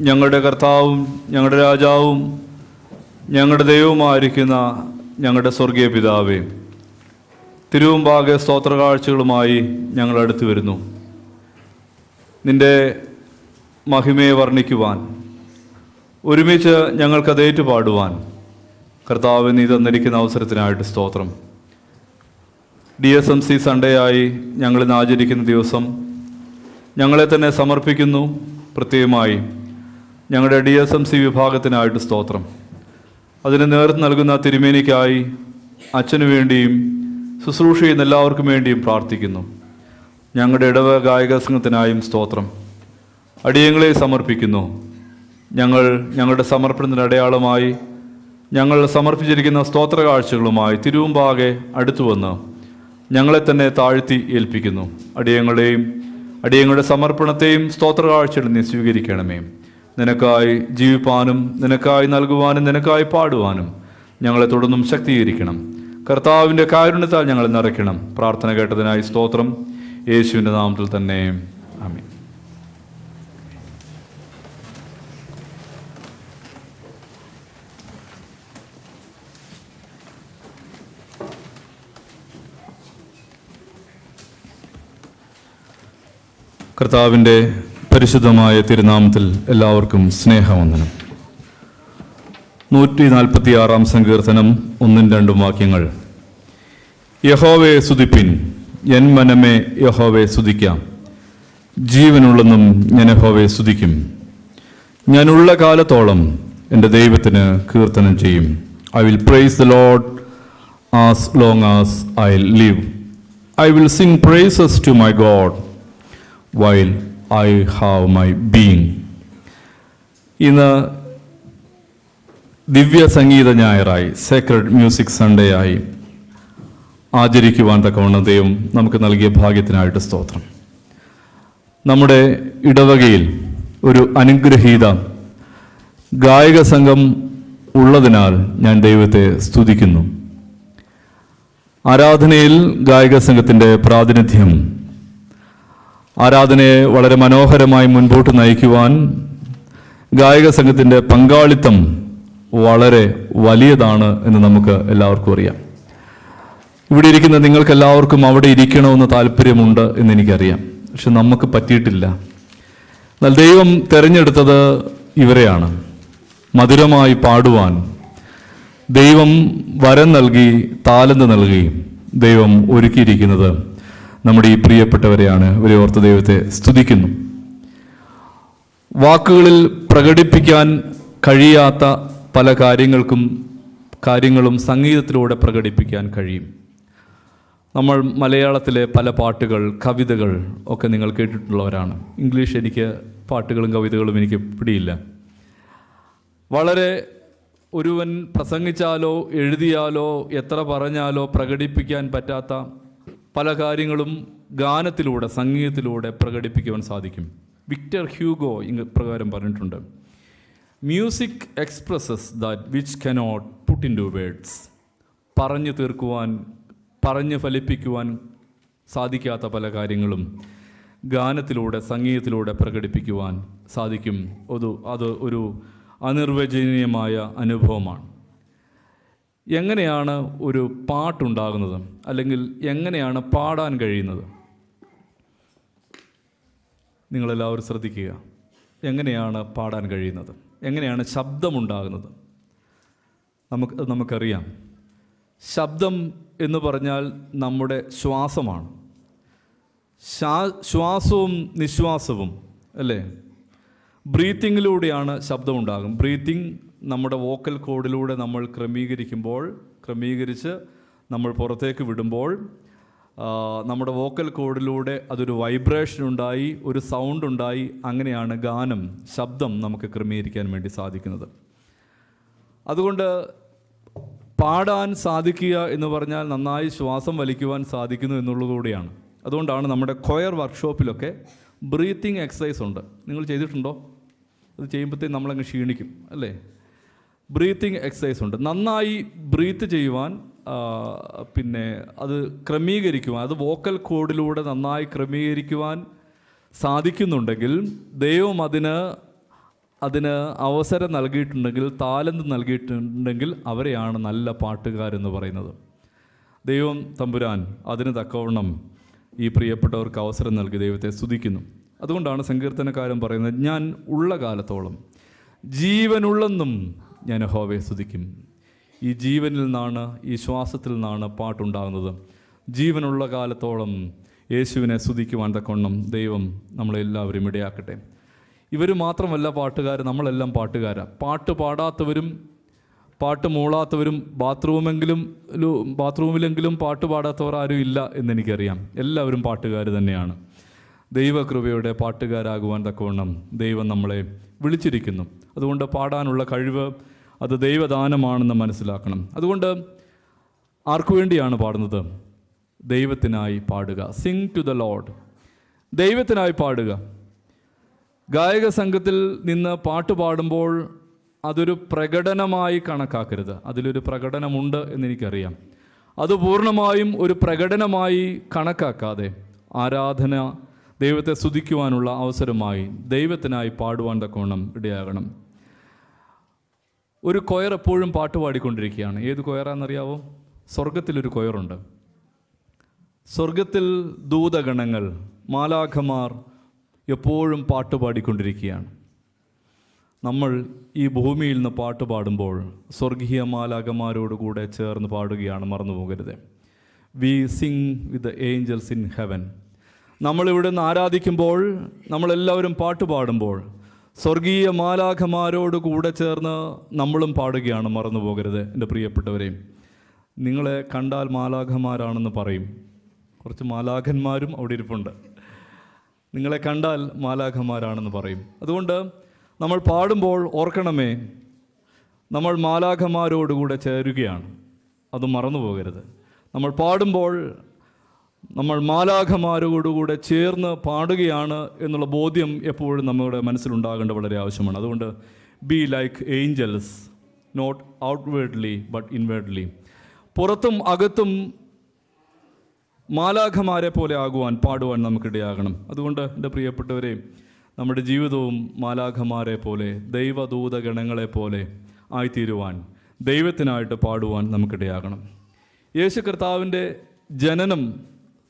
ഞങ്ങളുടെ കർത്താവും ഞങ്ങളുടെ രാജാവും ഞങ്ങളുടെ ദൈവവുമായിരിക്കുന്ന ഞങ്ങളുടെ സ്വർഗീയ പിതാവേ, തിരുമുമ്പാകെ സ്തോത്ര കാഴ്ചകളുമായി ഞങ്ങൾ അടുത്തു വരുന്നു. നിൻ്റെ മഹിമയെ വർണ്ണിക്കുവാൻ, ഒരുമിച്ച് ഞങ്ങൾക്കത് ഏറ്റുപാടുവാൻ കർത്താവ് നീ തന്നിരിക്കുന്ന അവസരത്തിനായിട്ട് സ്തോത്രം. DSMC സൺഡേ ആയി ഞങ്ങളിന്ന് ആചരിക്കുന്ന ദിവസം ഞങ്ങളെ തന്നെ സമർപ്പിക്കുന്നു. പ്രത്യേകമായി ഞങ്ങളുടെ DSMC വിഭാഗത്തിനായിട്ട് സ്തോത്രം. അതിന് നേതൃത്വം നൽകുന്ന തിരുമേനിക്കായി, അച്ഛനു വേണ്ടിയും ശുശ്രൂഷ ചെയ്യുന്ന എല്ലാവർക്കും വേണ്ടിയും പ്രാർത്ഥിക്കുന്നു. ഞങ്ങളുടെ ഇടവ ഗായക സംഘത്തിനായും സ്തോത്രം. അടിയങ്ങളെ സമർപ്പിക്കുന്നു. ഞങ്ങളുടെ സമർപ്പണത്തിൻ്റെ അടയാളമായി ഞങ്ങൾ സമർപ്പിച്ചിരിക്കുന്ന സ്തോത്ര കാഴ്ചകളുമായി തിരുമുമ്പാകെ അടുത്തു വന്ന് ഞങ്ങളെ തന്നെ താഴ്ത്തി ഏൽപ്പിക്കുന്നു. അടിയങ്ങളുടെ സമർപ്പണത്തെയും സ്തോത്ര കാഴ്ചകളും നീ സ്വീകരിക്കണമേ. നിനക്കായി ജീവിപ്പാനും നിനക്കായി നൽകുവാനും നിനക്കായി പാടുവാനും ഞങ്ങളെ തുടർന്നും ശക്തീകരിക്കണം. കർത്താവിൻ്റെ കാരുണ്യത്താൽ ഞങ്ങളെ നിറയ്ക്കണം. പ്രാർത്ഥന കേട്ടതിനായി സ്തോത്രം. യേശുവിൻ്റെ നാമത്തിൽ തന്നെ ആമേൻ. കർത്താവിൻ്റെ പരിശുദ്ധമായ തിരുനാമത്തിൽ എല്ലാവർക്കും സ്നേഹവന്ദനം. 146 സങ്കീർത്തനം 1-2 വാക്യങ്ങൾ. യഹോവയെ സ്തുതിപ്പിൻ, എൻ മനമേ യഹോവയെ സ്തുതിക്കാം. ജീവനുള്ളെന്നും ഞാൻ യഹോവയെ സ്തുതിക്കും. ഞാനുള്ള കാലത്തോളം എൻ്റെ ദൈവത്തിന് കീർത്തനം ചെയ്യും. I will praise the Lord as long as I live. I will sing praises to my God while I have my being. ഇന്ന് ദിവ്യ സംഗീത ഞായറായി, സേക്രഡ് മ്യൂസിക് സൺഡേ ആയി ആചരിക്കുവാൻ തക്കവണ്ണം ദൈവം നമുക്ക് നൽകിയ ഭാഗ്യത്തിനായിട്ട് സ്തോത്രം. നമ്മുടെ ഇടവകയിൽ ഒരു അനുഗ്രഹീത ഗായക സംഘം ഉള്ളതിനാൽ ഞാൻ ദൈവത്തെ സ്തുതിക്കുന്നു. ആരാധനയിൽ ഗായക സംഘത്തിൻ്റെ പ്രാതിനിധ്യം ആരാധനയെ വളരെ മനോഹരമായി മുൻപോട്ട് നയിക്കുവാൻ ഗായക സംഘത്തിൻ്റെ പങ്കാളിത്തം വളരെ വലിയതാണ് എന്ന് നമുക്ക് എല്ലാവർക്കും അറിയാം. ഇവിടെ ഇരിക്കുന്ന നിങ്ങൾക്കെല്ലാവർക്കും അവിടെ ഇരിക്കണമെന്ന് താല്പര്യമുണ്ട് എന്നെനിക്കറിയാം. പക്ഷെ നമുക്ക് പറ്റിയിട്ടില്ല. എന്നാൽ ദൈവം തിരഞ്ഞെടുത്തത് ഇവരെയാണ്. മധുരമായി പാടുവാൻ ദൈവം വരം നൽകി, താലന്ത് നൽകി ദൈവം ഒരുക്കിയിരിക്കുന്നത് നമ്മുടെ ഈ പ്രിയപ്പെട്ടവരെയാണ്. ഇവരെ ഓർത്ത് ദൈവത്തെ സ്തുതിക്കുന്നു. വാക്കുകളിൽ പ്രകടിപ്പിക്കാൻ കഴിയാത്ത പല കാര്യങ്ങളും സംഗീതത്തിലൂടെ പ്രകടിപ്പിക്കാൻ കഴിയും. നമ്മൾ മലയാളത്തിലെ പല പാട്ടുകൾ, കവിതകൾ ഒക്കെ നിങ്ങൾ കേട്ടിട്ടുള്ളവരാണ്. ഇംഗ്ലീഷ് എനിക്ക് പാട്ടുകളും കവിതകളും എനിക്ക് പിടിയില്ല. വളരെ ഒരുവൻ പ്രസംഗിച്ചാലോ എഴുതിയാലോ എത്ര പറഞ്ഞാലോ പ്രകടിപ്പിക്കാൻ പറ്റാത്ത പല കാര്യങ്ങളും ഗാനത്തിലൂടെ, സംഗീതത്തിലൂടെ പ്രകടിപ്പിക്കുവാൻ സാധിക്കും. വിക്ടർ ഹ്യൂഗോ പ്രകാരം പറഞ്ഞിട്ടുണ്ട്, music expresses that which cannot put in two words. പറഞ്ഞു തീർക്കുവാൻ, പറഞ്ഞ് ഫലിപ്പിക്കുവാൻ സാധിക്കാത്ത പല കാര്യങ്ങളും ഗാനത്തിലൂടെ, സംഗീതത്തിലൂടെ പ്രകടിപ്പിക്കുവാൻ സാധിക്കും. അത് ഒരു അനിർവചനീയമായ അനുഭവമാണ്. എങ്ങനെയാണ് ഒരു പാട്ടുണ്ടാകുന്നത്, അല്ലെങ്കിൽ എങ്ങനെയാണ് പാടാൻ കഴിയുന്നത്? നിങ്ങളെല്ലാവരും ശ്രദ്ധിക്കുക. എങ്ങനെയാണ് പാടാൻ കഴിയുന്നത്? എങ്ങനെയാണ് ശബ്ദമുണ്ടാകുന്നത്? നമുക്കറിയാം. ശബ്ദം എന്ന് പറഞ്ഞാൽ നമ്മുടെ ശ്വാസമാണ്. ശ്വാസവും നിശ്വാസവും അല്ലേ? ബ്രീത്തിങ്ങിലൂടെയാണ് ശബ്ദമുണ്ടാകും. ബ്രീത്തിങ് നമ്മുടെ വോക്കൽ കോഡിലൂടെ നമ്മൾ ക്രമീകരിച്ച് നമ്മൾ പുറത്തേക്ക് വിടുമ്പോൾ നമ്മുടെ വോക്കൽ കോഡിലൂടെ അതൊരു വൈബ്രേഷൻ ഉണ്ടായി, ഒരു സൗണ്ട് ഉണ്ടായി. അങ്ങനെയാണ് ഗാനം, ശബ്ദം നമുക്ക് ക്രമീകരിക്കാൻ വേണ്ടി സാധിക്കുന്നത്. അതുകൊണ്ട് പാടാൻ സാധിക്കുക എന്ന് പറഞ്ഞാൽ നന്നായി ശ്വാസം വലിക്കുവാൻ സാധിക്കുന്നു എന്നുള്ളതുകൂടിയാണ്. അതുകൊണ്ടാണ് നമ്മുടെ കൊയർ വർക്ക്ഷോപ്പിലൊക്കെ ബ്രീത്തിങ് എക്സസൈസ് ഉണ്ട്. നിങ്ങൾ ചെയ്തിട്ടുണ്ടോ? അത് ചെയ്യുമ്പോഴത്തേക്കും നമ്മളങ്ങ് ക്ഷീണിക്കും അല്ലേ? ബ്രീത്തിങ് എക്സസൈസ് ഉണ്ട്. നന്നായി ബ്രീത്ത് ചെയ്യുവാൻ, പിന്നെ അത് ക്രമീകരിക്കുവാൻ, അത് വോക്കൽ കോഡിലൂടെ നന്നായി ക്രമീകരിക്കുവാൻ സാധിക്കുന്നുണ്ടെങ്കിൽ, ദൈവം അതിന് അവസരം നൽകിയിട്ടുണ്ടെങ്കിൽ, താലന്ത് നൽകിയിട്ടുണ്ടെങ്കിൽ അവരെയാണ് നല്ല പാട്ടുകാരെന്ന് പറയുന്നത്. ദൈവം തമ്പുരാൻ അതിന് തക്കവണ്ണം ഈ പ്രിയപ്പെട്ടവർക്ക് അവസരം നൽകി ദൈവത്തെ സ്തുതിക്കുന്നു. അതുകൊണ്ടാണ് സങ്കീർത്തനക്കാരൻ പറയുന്നത്, ഞാൻ ഉള്ള കാലത്തോളം, ജീവനുള്ളെന്നും ഞാൻ യഹോവയെ സ്തുതിക്കും. ഈ ജീവനിൽ നിന്നാണ്, ഈ ശ്വാസത്തിൽ നിന്നാണ് പാട്ടുണ്ടാകുന്നത്. ജീവനുള്ള കാലത്തോളം യേശുവിനെ സ്തുതിക്കുവാൻ തക്കവണ്ണം ദൈവം നമ്മളെല്ലാവരും ഇടയാക്കട്ടെ. ഇവർ മാത്രമല്ല പാട്ടുകാർ, നമ്മളെല്ലാം പാട്ടുകാരാണ്. പാട്ട് പാടാത്തവരും പാട്ട് മൂളാത്തവരും ബാത്റൂമിലെങ്കിലും പാട്ട് പാടാത്തവർ ആരും ഇല്ല എന്നെനിക്കറിയാം. എല്ലാവരും പാട്ടുകാർ തന്നെയാണ്. ദൈവകൃപയുടെ പാട്ടുകാരാകുവാൻ തക്കവണ്ണം ദൈവം നമ്മളെ വിളിച്ചിരിക്കുന്നു. അതുകൊണ്ട് പാടാനുള്ള കഴിവ് അത് ദൈവദാനമാണെന്ന് മനസ്സിലാക്കണം. അതുകൊണ്ട് ആർക്കു വേണ്ടിയാണ് പാടുന്നത്? ദൈവത്തിനായി പാടുക. Sing to the lord. ദൈവത്തിനായി പാടുക. ഗായക സംഘത്തിൽ നിന്ന് പാട്ട് പാടുമ്പോൾ അതൊരു പ്രകടനമായി കണക്കാക്കരുത്. അതിലൊരു പ്രകടനമുണ്ട് എന്നെനിക്കറിയാം. അത് പൂർണ്ണമായും ഒരു പ്രകടനമായി കണക്കാക്കാതെ ആരാധന, ദൈവത്തെ സ്തുതിക്കുവാനുള്ള അവസരമായി ദൈവത്തിനായി പാടുവാൻ തക്കവണ്ണം ഇടയാകണം. ഒരു കൊയർ എപ്പോഴും പാട്ട് പാടിക്കൊണ്ടിരിക്കുകയാണ്. ഏത് കൊയറാണെന്നറിയാവോ? സ്വർഗത്തിലൊരു കൊയറുണ്ട്. സ്വർഗത്തിൽ ദൂതഗണങ്ങൾ, മാലാഖമാർ എപ്പോഴും പാട്ട് പാടിക്കൊണ്ടിരിക്കുകയാണ്. നമ്മൾ ഈ ഭൂമിയിൽ നിന്ന് പാട്ട് പാടുമ്പോൾ സ്വർഗീയ മാലാഖമാരോടുകൂടെ ചേർന്ന് പാടുകയാണ്, മറന്നു പോകരുത്. We sing with the angels in heaven. നമ്മളിവിടെ നിന്ന് ആരാധിക്കുമ്പോൾ, നമ്മളെല്ലാവരും പാട്ട് പാടുമ്പോൾ സ്വർഗീയ മാലാഖമാരോടുകൂടെ ചേർന്ന് നമ്മളും പാടുകയാണ്, മറന്നു പോകരുത്. എൻ്റെ പ്രിയപ്പെട്ടവരെയും, നിങ്ങളെ കണ്ടാൽ മാലാഖമാരാണെന്ന് പറയും. കുറച്ച് മാലാഖന്മാരും അവിടെ ഇരിപ്പുണ്ട്. നിങ്ങളെ കണ്ടാൽ മാലാഖമാരാണെന്ന് പറയും. അതുകൊണ്ട് നമ്മൾ പാടുമ്പോൾ ഓർക്കണമേ, നമ്മൾ മാലാഖമാരോടുകൂടെ ചേരുകയാണ്. അത് മറന്നു പോകരുത്. നമ്മൾ പാടുമ്പോൾ നമ്മൾ മാലാഖമാരോടുകൂടെ ചേർന്ന് പാടുകയാണ് എന്നുള്ള ബോധ്യം എപ്പോഴും നമ്മുടെ മനസ്സിലുണ്ടാകേണ്ട വളരെ ആവശ്യമാണ്. അതുകൊണ്ട് be like angels, not outwardly but inwardly. പുറത്തും അകത്തും മാലാഖമാരെ പോലെ ആകുവാൻ, പാടുവാൻ നമുക്കിടയാകണം. അതുകൊണ്ട് എൻ്റെ പ്രിയപ്പെട്ടവരെ, നമ്മുടെ ജീവിതവും മാലാഖമാരെ പോലെ, ദൈവദൂതഗണങ്ങളെ പോലെ ആയിത്തീരുവാൻ, ദൈവത്തിനായിട്ട് പാടുവാൻ നമുക്കിടയാകണം. യേശു കർത്താവിൻ്റെ ജനനം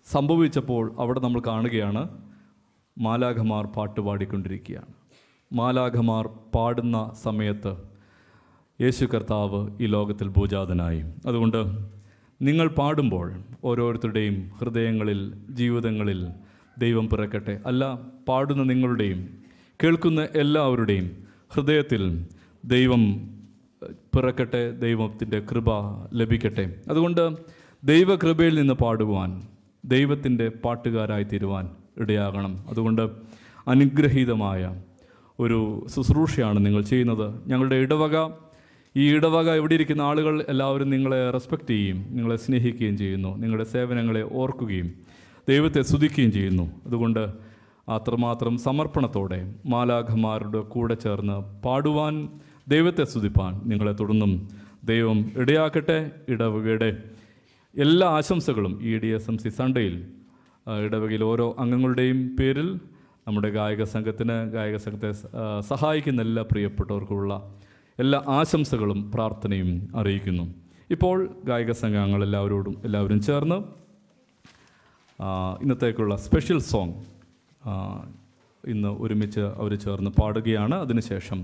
സംഭവിച്ചപ്പോൾ അവിടെ നമ്മൾ കാണുകയാണ്, മാലാഖമാർ പാട്ട് പാടിക്കൊണ്ടിരിക്കുകയാണ്. മാലാഖമാർ പാടുന്ന സമയത്ത് യേശു കർത്താവ് ഈ ലോകത്തിൽ ഭൂജാതനായി. അതുകൊണ്ട് നിങ്ങൾ പാടുമ്പോൾ ഓരോരുത്തരുടെയും ഹൃദയങ്ങളിൽ, ജീവിതങ്ങളിൽ ദൈവം പിറക്കട്ടെ. അല്ല, പാടുന്ന നിങ്ങളുടെയും കേൾക്കുന്ന എല്ലാവരുടെയും ഹൃദയത്തിൽ ദൈവം പിറക്കട്ടെ, ദൈവത്തിൻ്റെ കൃപ ലഭിക്കട്ടെ. അതുകൊണ്ട് ദൈവകൃപയിൽ നിന്ന് പാടുവാൻ, ദൈവത്തിൻ്റെ പാട്ടുകാരായി തീരുവാൻ ഇടയാകണം. അതുകൊണ്ട് അനുഗ്രഹീതമായ ഒരു ശുശ്രൂഷയാണ് നിങ്ങൾ ചെയ്യുന്നത്. ഞങ്ങളുടെ ഇടവക, ഈ ഇടവക എവിടെ ഇരിക്കുന്ന ആളുകൾ എല്ലാവരും നിങ്ങളെ റെസ്പെക്റ്റ് ചെയ്യും, നിങ്ങളെ സ്നേഹിക്കുകയും ചെയ്യുന്നു, നിങ്ങളുടെ സേവനങ്ങളെ ഓർക്കുകയും ദൈവത്തെ സ്തുതിക്കുകയും ചെയ്യുന്നു. അതുകൊണ്ട് അത്രമാത്രം സമർപ്പണത്തോടെ മാലാഖമാരുടെ കൂടെ ചേർന്ന് പാടുവാൻ, ദൈവത്തെ സ്തുതിപ്പാൻ നിങ്ങളെ തുടർന്നും ദൈവം ഇടയാക്കട്ടെ. ഇടവകയുടെ എല്ലാ ആശംസകളും ഈ DSMC സൺഡേയിൽ ഇടവകയിൽ ഓരോ അംഗങ്ങളുടെയും പേരിൽ നമ്മുടെ ഗായക സംഘത്തെ സഹായിക്കുന്ന എല്ലാ പ്രിയപ്പെട്ടവർക്കുള്ള എല്ലാ ആശംസകളും പ്രാർത്ഥനയും അറിയിക്കുന്നു. ഇപ്പോൾ ഗായക സംഘങ്ങൾ എല്ലാവരും ചേർന്ന് ഇന്നത്തേക്കുള്ള സ്പെഷ്യൽ സോങ് ഇന്ന് ഒരുമിച്ച് അവർ ചേർന്ന് പാടുകയാണ്. അതിനുശേഷം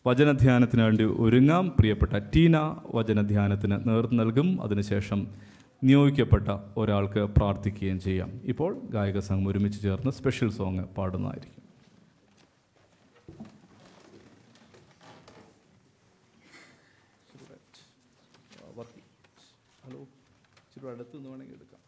വചനധ്യാനത്തിന് വേണ്ടി ഒരുങ്ങാം. പ്രിയപ്പെട്ട ടീന വചനധ്യാനത്തിന് നേതൃത്വം നൽകും. അതിനുശേഷം നിയോഗിക്കപ്പെട്ട ഒരാൾക്ക് പ്രാർത്ഥിക്കുകയും ചെയ്യാം. ഇപ്പോൾ ഗായക സംഘം ഒരുമിച്ച് ചേർന്ന് സ്പെഷ്യൽ സോങ് പാടുന്നതായിരിക്കും. ഹലോ, ഇച്ചിരി അടുത്ത് നിന്ന് വേണമെങ്കിൽ എടുക്കാം.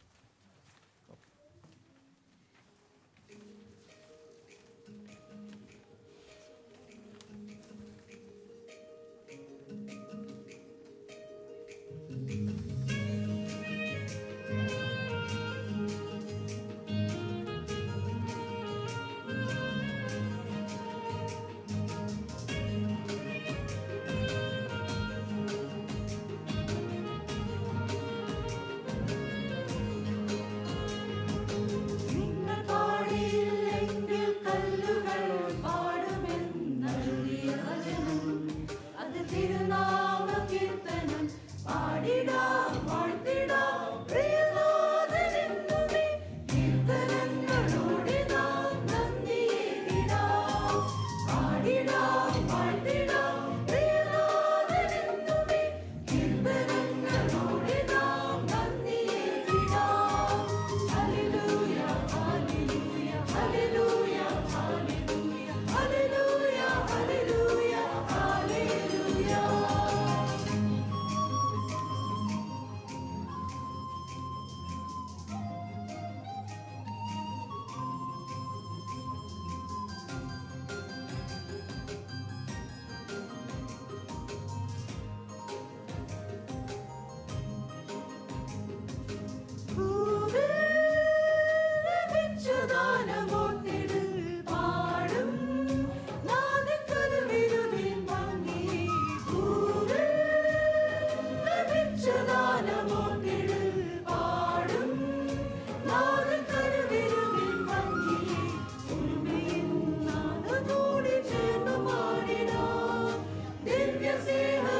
ഗാനമോർത്തിടൽ പാടും നാദൻ കരുവിരുവിൻ ഭംഗിയെ ഉരുവിൻ നാദത്തോടെ ചേർന്നു പാടിടാം ദിവ്യ സ്നേഹരാഗമായിടാം.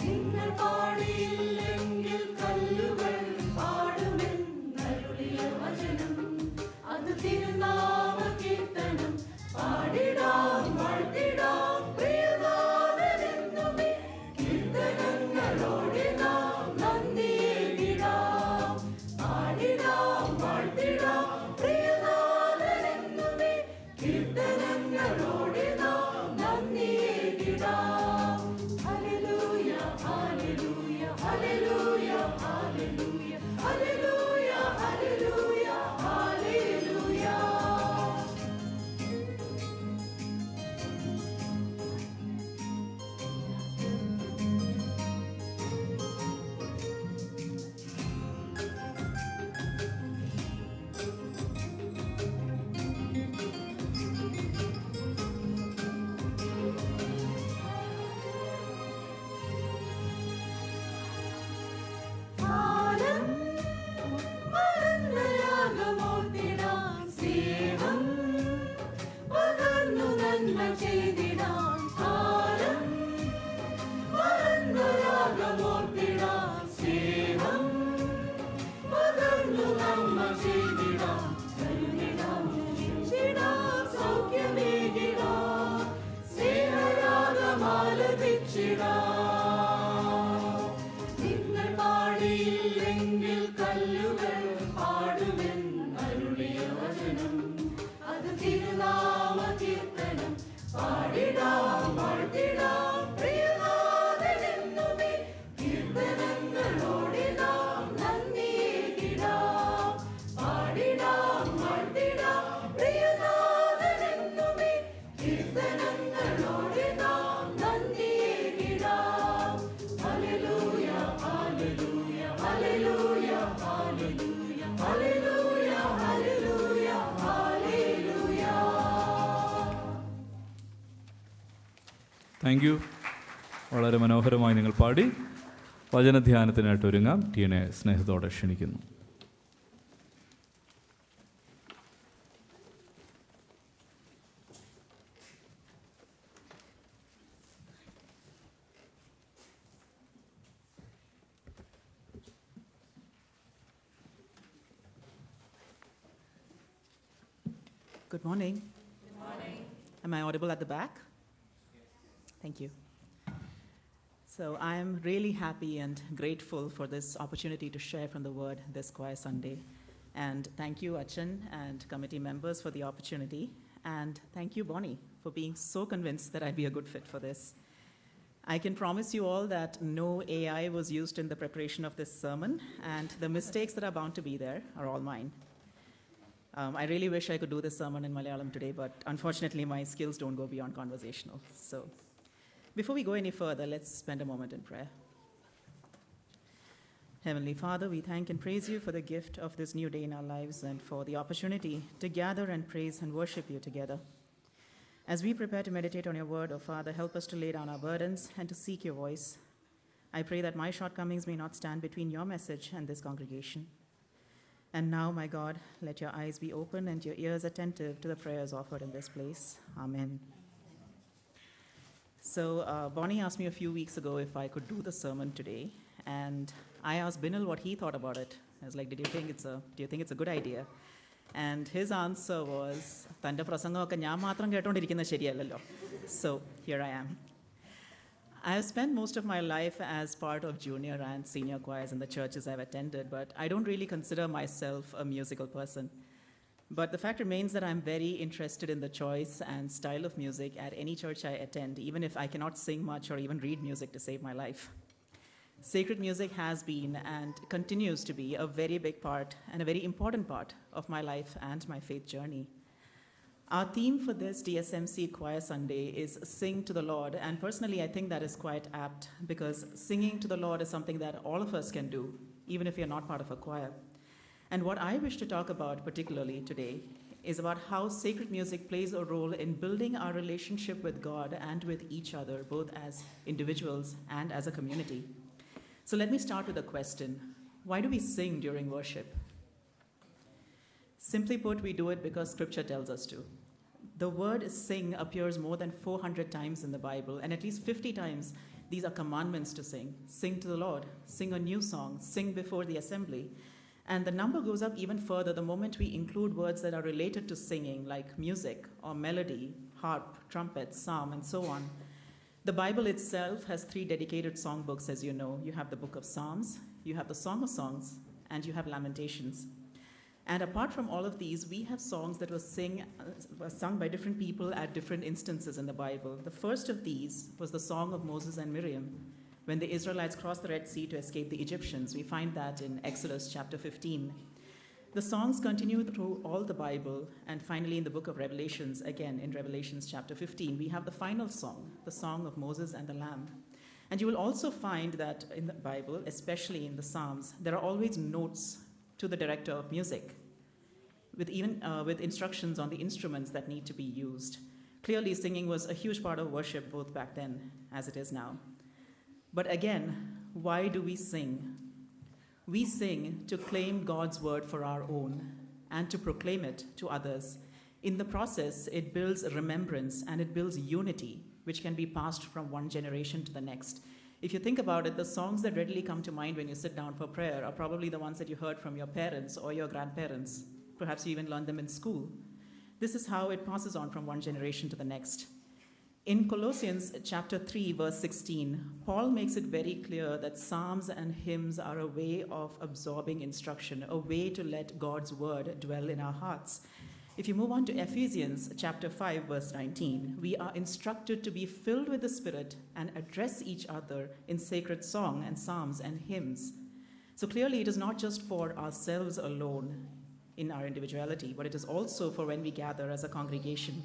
നിങ്ങൾ പാടിയില്ലെങ്കിൽ കല്ലുകൾ പാടുമെന്നരുളിയ വചനം അത് തിരുനാമ കീർത്തനം പാടിടാം വാഴ്ത്തിടാം പ്രിയനാഥനെന്നുമേ കീർത്തനങ്ങളോടെ നാം നന്ദിയേകിടാം. പാടിടാം വാഴ്ത്തിടാം പ്രിയനാഥനെന്നുമേ കീർത്തനങ്ങളോടെ നാം നന്ദിയേകിടാം. Hallelujah hallelujah hallelujah hallelujah hallelujah hallelujah hallelujah. കാലം മറന്ന രാഗമോർത്തിടാം സ്നേഹം പകർന്നു നന്മ ചെയ്തിടാം. കാലം മറന്ന രാഗമോർത്തിടാം സ്നേഹം പകർന്നു നന്മ ചെയ്തിടാം. കരുണിടാം രക്ഷിച്ചിടാം സൗഖ്യമേകിടാം സ്നേഹരാഗമാലപിച്ചിടാം. നിങ്ങൾ പാടിയില്ലെങ്കിൽ കല്ലുകൾ പാടുമെന്നരുളിയ വചനം അത് തിരുനാമ കീർത്തനം പാടിടാം വാഴ്ത്തിടാം പ്രിയനാഥനെന്നുമേ കീർത്തനങ്ങളോടെ നാം നന്ദിയേകിടാം. പാടിടാം വാഴ്ത്തിടാം പ്രിയനാഥനെന്നുമേ കീർത്തനങ്ങളോടെ നാം നന്ദിയേകിടാം. Hallelujah hallelujah hallelujah hallelujah hallelujah hallelujah hallelujah. Thank you. വളരെ മനോഹരമായി നിങ്ങൾ പാടി. വചനധ്യാനത്തിനായിട്ട് ഒരുങ്ങാം. ടീനെ സ്നേഹത്തോടെ ക്ഷണിക്കുന്നു. Good morning. Good morning. Am I audible at the back? Thank you. So I am really happy and grateful for this opportunity to share from the Word this Choir Sunday. And thank you, Achan and committee members, for the opportunity. And thank you, Bonnie, for being so convinced that I'd be a good fit for this. I can promise you all that no AI was used in the preparation of this sermon, and the mistakes that are bound to be there are all mine. I really wish I could do this sermon in Malayalam today, but unfortunately my skills don't go beyond conversational. So before we go any further, let's spend a moment in prayer. Heavenly Father, we thank and praise you for the gift of this new day in our lives and for the opportunity to gather and praise and worship you together. As we prepare to meditate on your word, oh Father, help us to lay down our burdens and to seek your voice. I pray that my shortcomings may not stand between your message and this congregation. And now, my God, let your eyes be open and your ears attentive to the prayers offered in this place. Amen. So Bonnie asked me a few weeks ago if I could do the sermon today, and I asked Binal what he thought about it. I was like, do you think it's a good idea? And his answer was, "Tanda prasangamokka njan matram kettondirikkunna sheriyallalo." So here I am. I have spent most of my life as part of junior and senior choirs in the churches I've attended, but I don't really consider myself a musical person. But the fact remains that I'm very interested in the choice and style of music at any church I attend, even if I cannot sing much or even read music to save my life. Sacred music has been and continues to be a very big part and a very important part of my life and my faith journey. Our theme for this DSMC Choir Sunday is Sing to the Lord, and personally I think that is quite apt because singing to the Lord is something that all of us can do, even if you're not part of a choir. And what I wish to talk about particularly today is about how sacred music plays a role in building our relationship with God and with each other, both as individuals and as a community. So let me start with a question. Why do we sing during worship? Simply put, we do it because Scripture tells us to. The word sing appears more than 400 times in the Bible, and at least 50 times these are commandments to sing. Sing to the Lord, sing a new song, sing before the assembly. And the number goes up even further the moment we include words that are related to singing, like music or melody, harp, trumpet, psalm, and so on. The Bible itself has 3 dedicated songbooks, as you know. You have the book of Psalms, you have the Song of Songs, and you have Lamentations. And apart from all of these, we have songs that were sung by different people at different instances in the Bible. The first of these was the Song of Moses and Miriam, when the Israelites crossed the Red Sea to escape the Egyptians. We find that in Exodus chapter 15. The songs continue through all the Bible, and finally in the book of Revelations, again in Revelations chapter 15, we have the final song, the Song of Moses and the Lamb. And you will also find that in the Bible, especially in the Psalms, there are always notes to the director of music, with instructions on the instruments that need to be used. Clearly, singing was a huge part of worship both back then as it is now. But again, why do we sing? We sing to claim God's word for our own and to proclaim it to others. In the process, it builds remembrance and it builds unity, which can be passed from one generation to the next. If you think about it, the songs that readily come to mind when you sit down for prayer are probably the ones that you heard from your parents or your grandparents. Perhaps you even learned them in school. This is how it passes on from one generation to the next. In Colossians chapter 3, verse 16, Paul makes it very clear that psalms and hymns are a way of absorbing instruction, a way to let God's word dwell in our hearts. If you move on to Ephesians chapter 5, verse 19, we are instructed to be filled with the Spirit and address each other in sacred song and psalms and hymns. So clearly, it is not just for ourselves alone in our individuality, but it is also for when we gather as a congregation.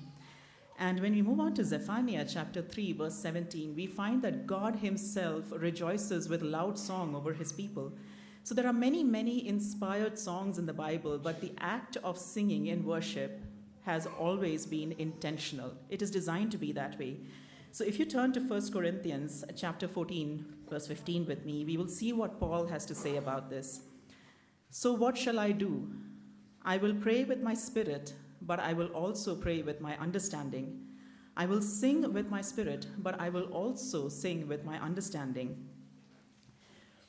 And when we move on to Zephaniah chapter 3, verse 17, we find that God himself rejoices with loud song over his people. So there are many, many inspired songs in the Bible, but the act of singing in worship has always been intentional. It is designed to be that way. So if you turn to 1 Corinthians chapter 14, verse 15 with me, we will see what Paul has to say about this. So what shall I do? I will pray with my spirit, but I will also pray with my understanding. I will sing with my spirit, but I will also sing with my understanding.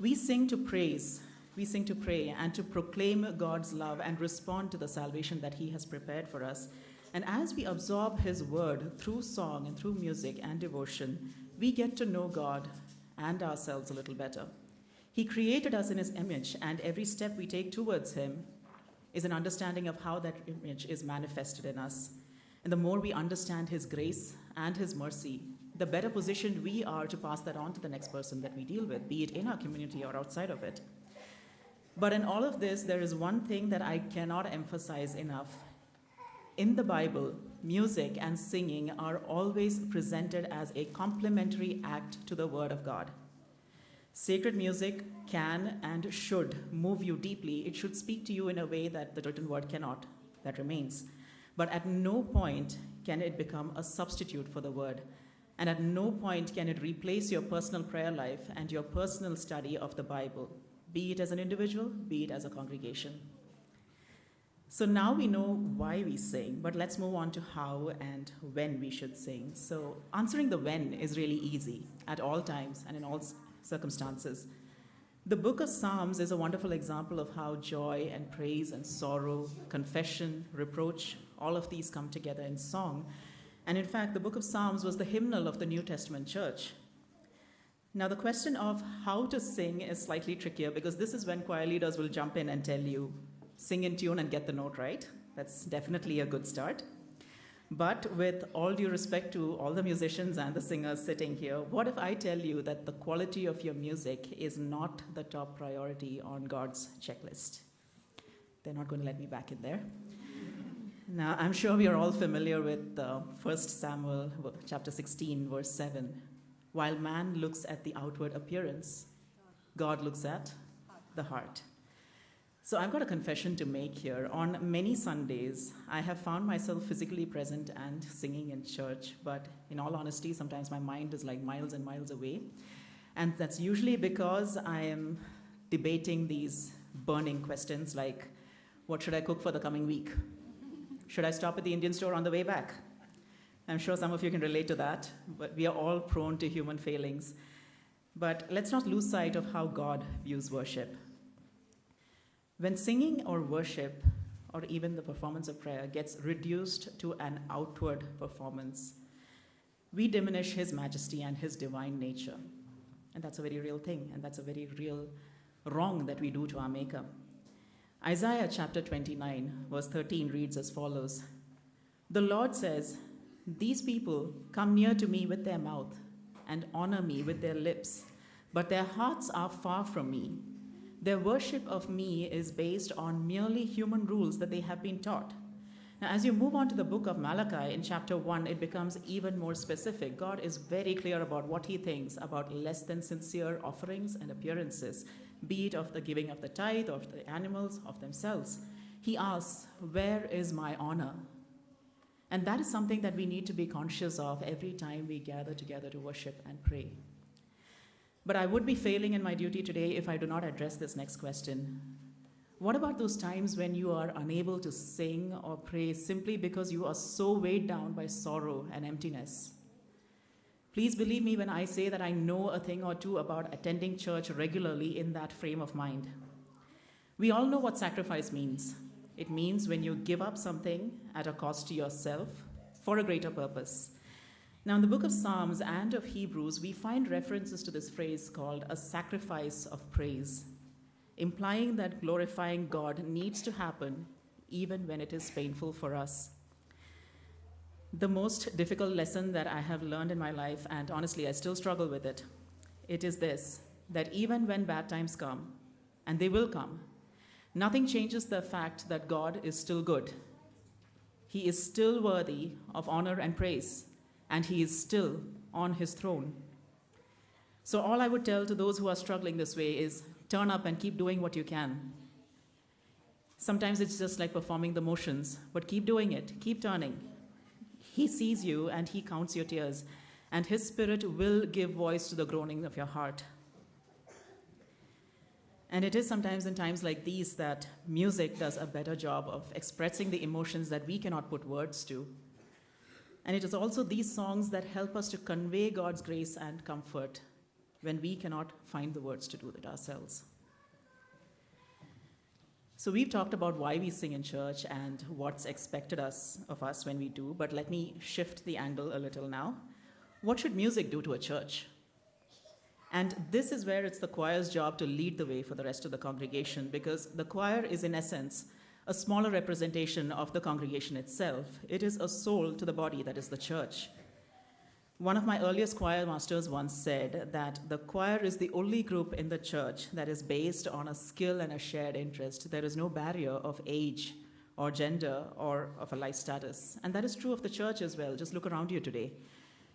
We sing to praise, we sing to pray, and to proclaim God's love and respond to the salvation that he has prepared for us. And as we absorb his word through song and through music and devotion, we get to know God and ourselves a little better. He created us in his image, and every step we take towards him is an understanding of how that image is manifested in us. And the more we understand his grace and his mercy, the better positioned we are to pass that on to the next person that we deal with, be it in our community or outside of it. But in all of this, there is one thing that I cannot emphasize enough. In the Bible, music and singing are always presented as a complementary act to the Word of God. Sacred music can and should move you deeply. It should speak to you in a way that the written word cannot. That remains. But at no point can it become a substitute for the word. And at no point can it replace your personal prayer life and your personal study of the Bible, be it as an individual, be it as a congregation. So now we know why we sing, but let's move on to how and when we should sing. So answering the when is really easy at all times and in all circumstances. The book of Psalms is a wonderful example of how joy and praise and sorrow, confession, reproach, all of these come together in song. And in fact, the book of Psalms was the hymnal of the New Testament church. Now, the question of how to sing is slightly trickier because this is when choir leaders will jump in and tell you, sing in tune and get the note right. That's definitely a good start. But with all due respect to all the musicians and the singers sitting here, what if I tell you that the quality of your music is not the top priority on God's checklist? They're not going to let me back in there. Now, I'm sure we are all familiar with 1 Samuel chapter 16, verse 7. While man looks at the outward appearance, God looks at the heart. So I've got a confession to make here. On many Sundays, I have found myself physically present and singing in church, but in all honesty, sometimes my mind is like miles and miles away. And that's usually because I am debating these burning questions like, what should I cook for the coming week? Should I stop at the Indian store on the way back? I'm sure some of you can relate to that, but we are all prone to human failings. But let's not lose sight of how God views worship. When singing or worship, or even the performance of prayer, gets reduced to an outward performance, we diminish His majesty and His divine nature. And that's a very real thing, and that's a very real wrong that we do to our Maker. Isaiah chapter 29, verse 13 reads as follows: "The Lord says, 'These people come near to me with their mouth and honor me with their lips, but their hearts are far from me. Their worship of me is based on merely human rules that they have been taught.'" Now, as you move on to the book of Malachi in chapter 1, it becomes even more specific. God is very clear about what He thinks about less than sincere offerings and appearances, be it of the giving of the tithe, of the animals, of themselves. He asks, "Where is my honor?" And that is something that we need to be conscious of every time we gather together to worship and pray. But I would be failing in my duty today if I do not address this next question. What about those times when you are unable to sing or pray simply because you are so weighed down by sorrow and emptiness? Please believe me when I say that I know a thing or two about attending church regularly in that frame of mind. We all know what sacrifice means. It means when you give up something at a cost to yourself for a greater purpose. Now, in the book of Psalms and of Hebrews, we find references to this phrase called a sacrifice of praise, implying that glorifying God needs to happen even when it is painful for us. The most difficult lesson that I have learned in my life, and honestly, I still struggle with it, it is this: that even when bad times come, and they will come, nothing changes the fact that God is still good. He is still worthy of honor and praise, and He is still on His throne. So all I would tell to those who are struggling this way is turn up and keep doing what you can. Sometimes it's just like performing the motions, but keep doing it, keep turning. He sees you and He counts your tears, and His Spirit will give voice to the groaning of your heart. And it is sometimes in times like these that music does a better job of expressing the emotions that we cannot put words to. And it is also these songs that help us to convey God's grace and comfort when we cannot find the words to do it ourselves. So we've talked about why we sing in church and what's expected of us when we do, but let me shift the angle a little now. What should music do to a church? And this is where it's the choir's job to lead the way for the rest of the congregation, because the choir is, in essence, a smaller representation of the congregation itself. It is a soul to the body that is the church. One of my earliest choir masters once said that the choir is the only group in the church that is based on a skill and a shared interest. There is no barrier of age or gender or of a life status. And that is true of the church as well. Just look around you today.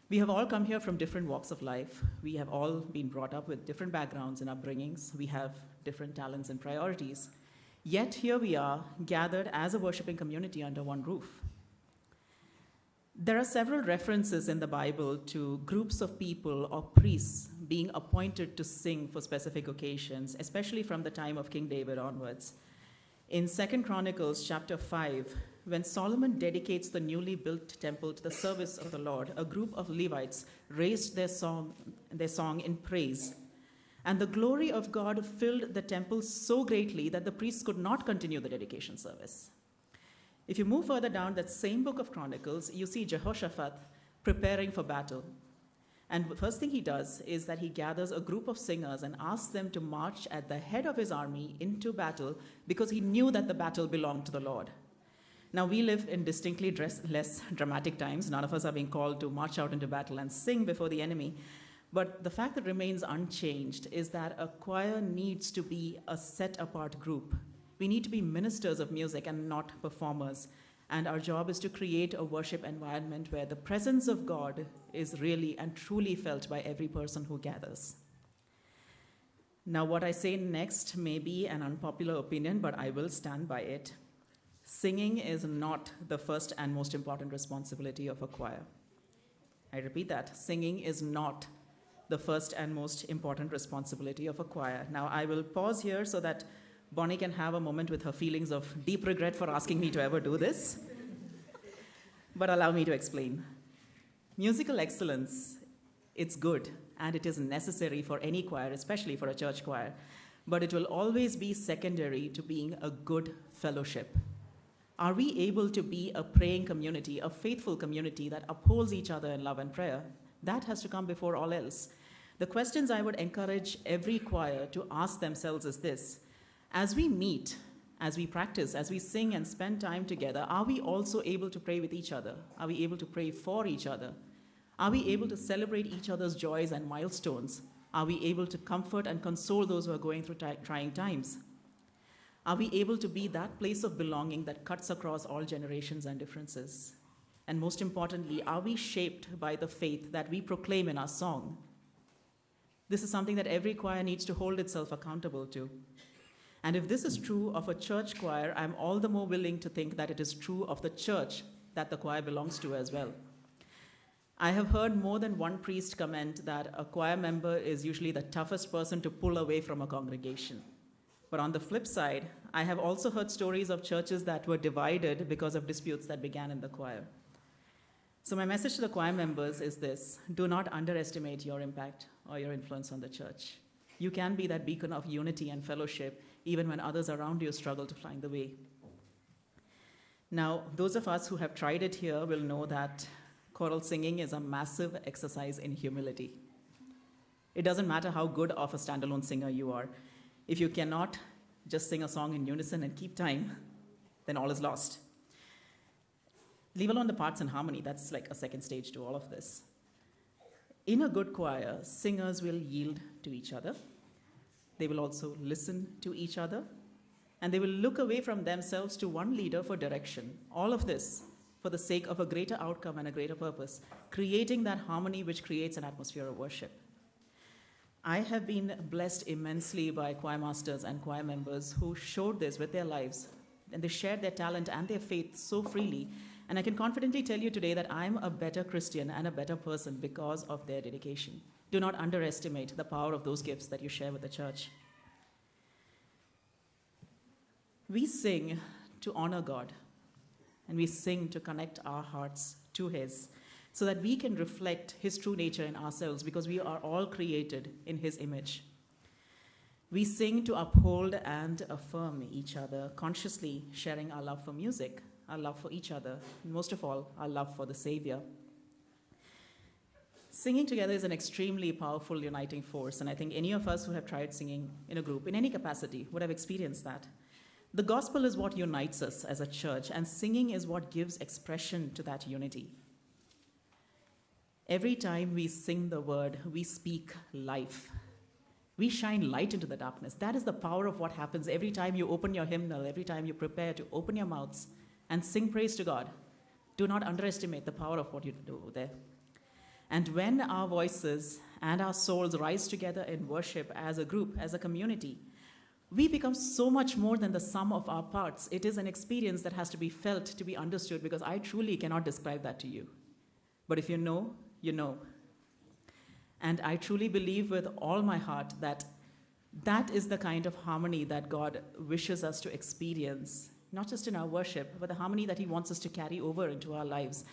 We have all come here from different walks of life. We have all been brought up with different backgrounds and upbringings. We have different talents and priorities. Yet here we are, gathered as a worshiping community under one roof. There are several references in the Bible to groups of people or priests being appointed to sing for specific occasions, especially from the time of King David onwards. In 2 Chronicles chapter 5, when Solomon dedicates the newly built temple to the service of the Lord, a group of Levites raised their song in praise. And the glory of God filled the temple so greatly that the priests could not continue the dedication service. If you move further down that same book of Chronicles, you see Jehoshaphat preparing for battle. And the first thing he does is that he gathers a group of singers and asks them to march at the head of his army into battle because he knew that the battle belonged to the Lord. Now, we live in distinctly less dramatic times. None of us are being called to march out into battle and sing before the enemy. But the fact that remains unchanged is that a choir needs to be a set-apart group. We need to be ministers of music and not performers. And our job is to create a worship environment where the presence of God is really and truly felt by every person who gathers. Now, what I say next may be an unpopular opinion, but I will stand by it. Singing is not the first and most important responsibility of a choir. I repeat that. Singing is not the first and most important responsibility of a choir. Now, I will pause here so that Bonnie can have a moment with her feelings of deep regret for asking me to ever do this. But allow me to explain. Musical excellence, it's good and it is necessary for any choir, especially for a church choir, but it will always be secondary to being a good fellowship. Are we able to be a praying community, a faithful community that upholds each other in love and prayer? That has to come before all else. The questions I would encourage every choir to ask themselves is this: as we meet, as we practice, as we sing and spend time together, are we also able to pray with each other? Are we able to pray for each other? Are we able to celebrate each other's joys and milestones? Are we able to comfort and console those who are going through trying times? Are we able to be that place of belonging that cuts across all generations and differences? And most importantly, are we shaped by the faith that we proclaim in our song? This is something that every choir needs to hold itself accountable to. And if this is true of a church choir, I'm all the more willing to think that it is true of the church that the choir belongs to as well. I have heard more than one priest comment that a choir member is usually the toughest person to pull away from a congregation. But on the flip side, I have also heard stories of churches that were divided because of disputes that began in the choir. So my message to the choir members is this: do not underestimate your impact or your influence on the church. You can be that beacon of unity and fellowship even when others around you struggle to find the way. Now, those of us who have tried it here will know that choral singing is a massive exercise in humility. It doesn't matter how good of a standalone singer you are. If you cannot just sing a song in unison and keep time, then all is lost. Leave alone the parts and harmony, that's like a second stage to all of this. In a good choir, singers will yield to each other. They will also listen to each other, and they will look away from themselves to one leader for direction. All of this for the sake of a greater outcome and a greater purpose, creating that harmony which creates an atmosphere of worship. I have been blessed immensely by choir masters and choir members who showed this with their lives, and they shared their talent and their faith so freely. And I can confidently tell you today that I'm a better Christian and a better person because of their dedication. Do not underestimate the power of those gifts that you share with the church. We sing to honor God, and we sing to connect our hearts to His, so that we can reflect His true nature in ourselves, because we are all created in His image. We sing to uphold and affirm each other, consciously sharing our love for music, our love for each other, and most of all, our love for the Savior. Singing together is an extremely powerful uniting force, and I think any of us who have tried singing in a group, in any capacity, would have experienced that. The gospel is what unites us as a church, and singing is what gives expression to that unity. Every time we sing the word, we speak life. We shine light into the darkness. That is the power of what happens every time you open your hymnal, every time you prepare to open your mouths and sing praise to God. Do not underestimate the power of what you do there. And when our voices and our souls rise together in worship as a group, as a community, we become so much more than the sum of our parts. It is an experience that has to be felt, to be understood, because I truly cannot describe that to you. But if you know, you know. And I truly believe with all my heart that that is the kind of harmony that God wishes us to experience, not just in our worship, but the harmony that He wants us to carry over into our lives,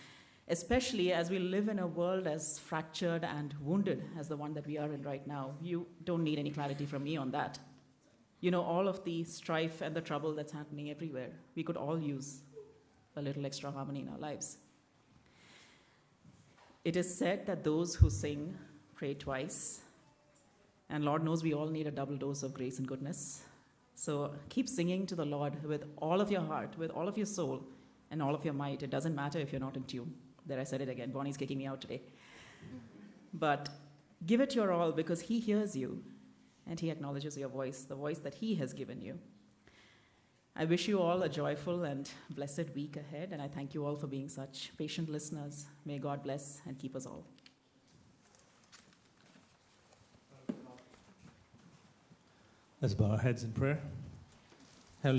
especially as we live in a world as fractured and wounded as the one that we are in right now. You don't need any clarity from me on that. You know, all of the strife and the trouble that's happening everywhere. We could all use a little extra harmony in our lives. It is said that those who sing pray twice, and Lord knows we all need a double dose of grace and goodness. So keep singing to the Lord with all of your heart, with all of your soul, and all of your might. It doesn't matter if you're not in tune. There, I said it again. Bonnie's kicking me out today. But give it your all, because He hears you, and He acknowledges your voice, the voice that He has given you. I wish you all a joyful and blessed week ahead, and I thank you all for being such patient listeners. May God bless and keep us all. Let's bow our heads in prayer.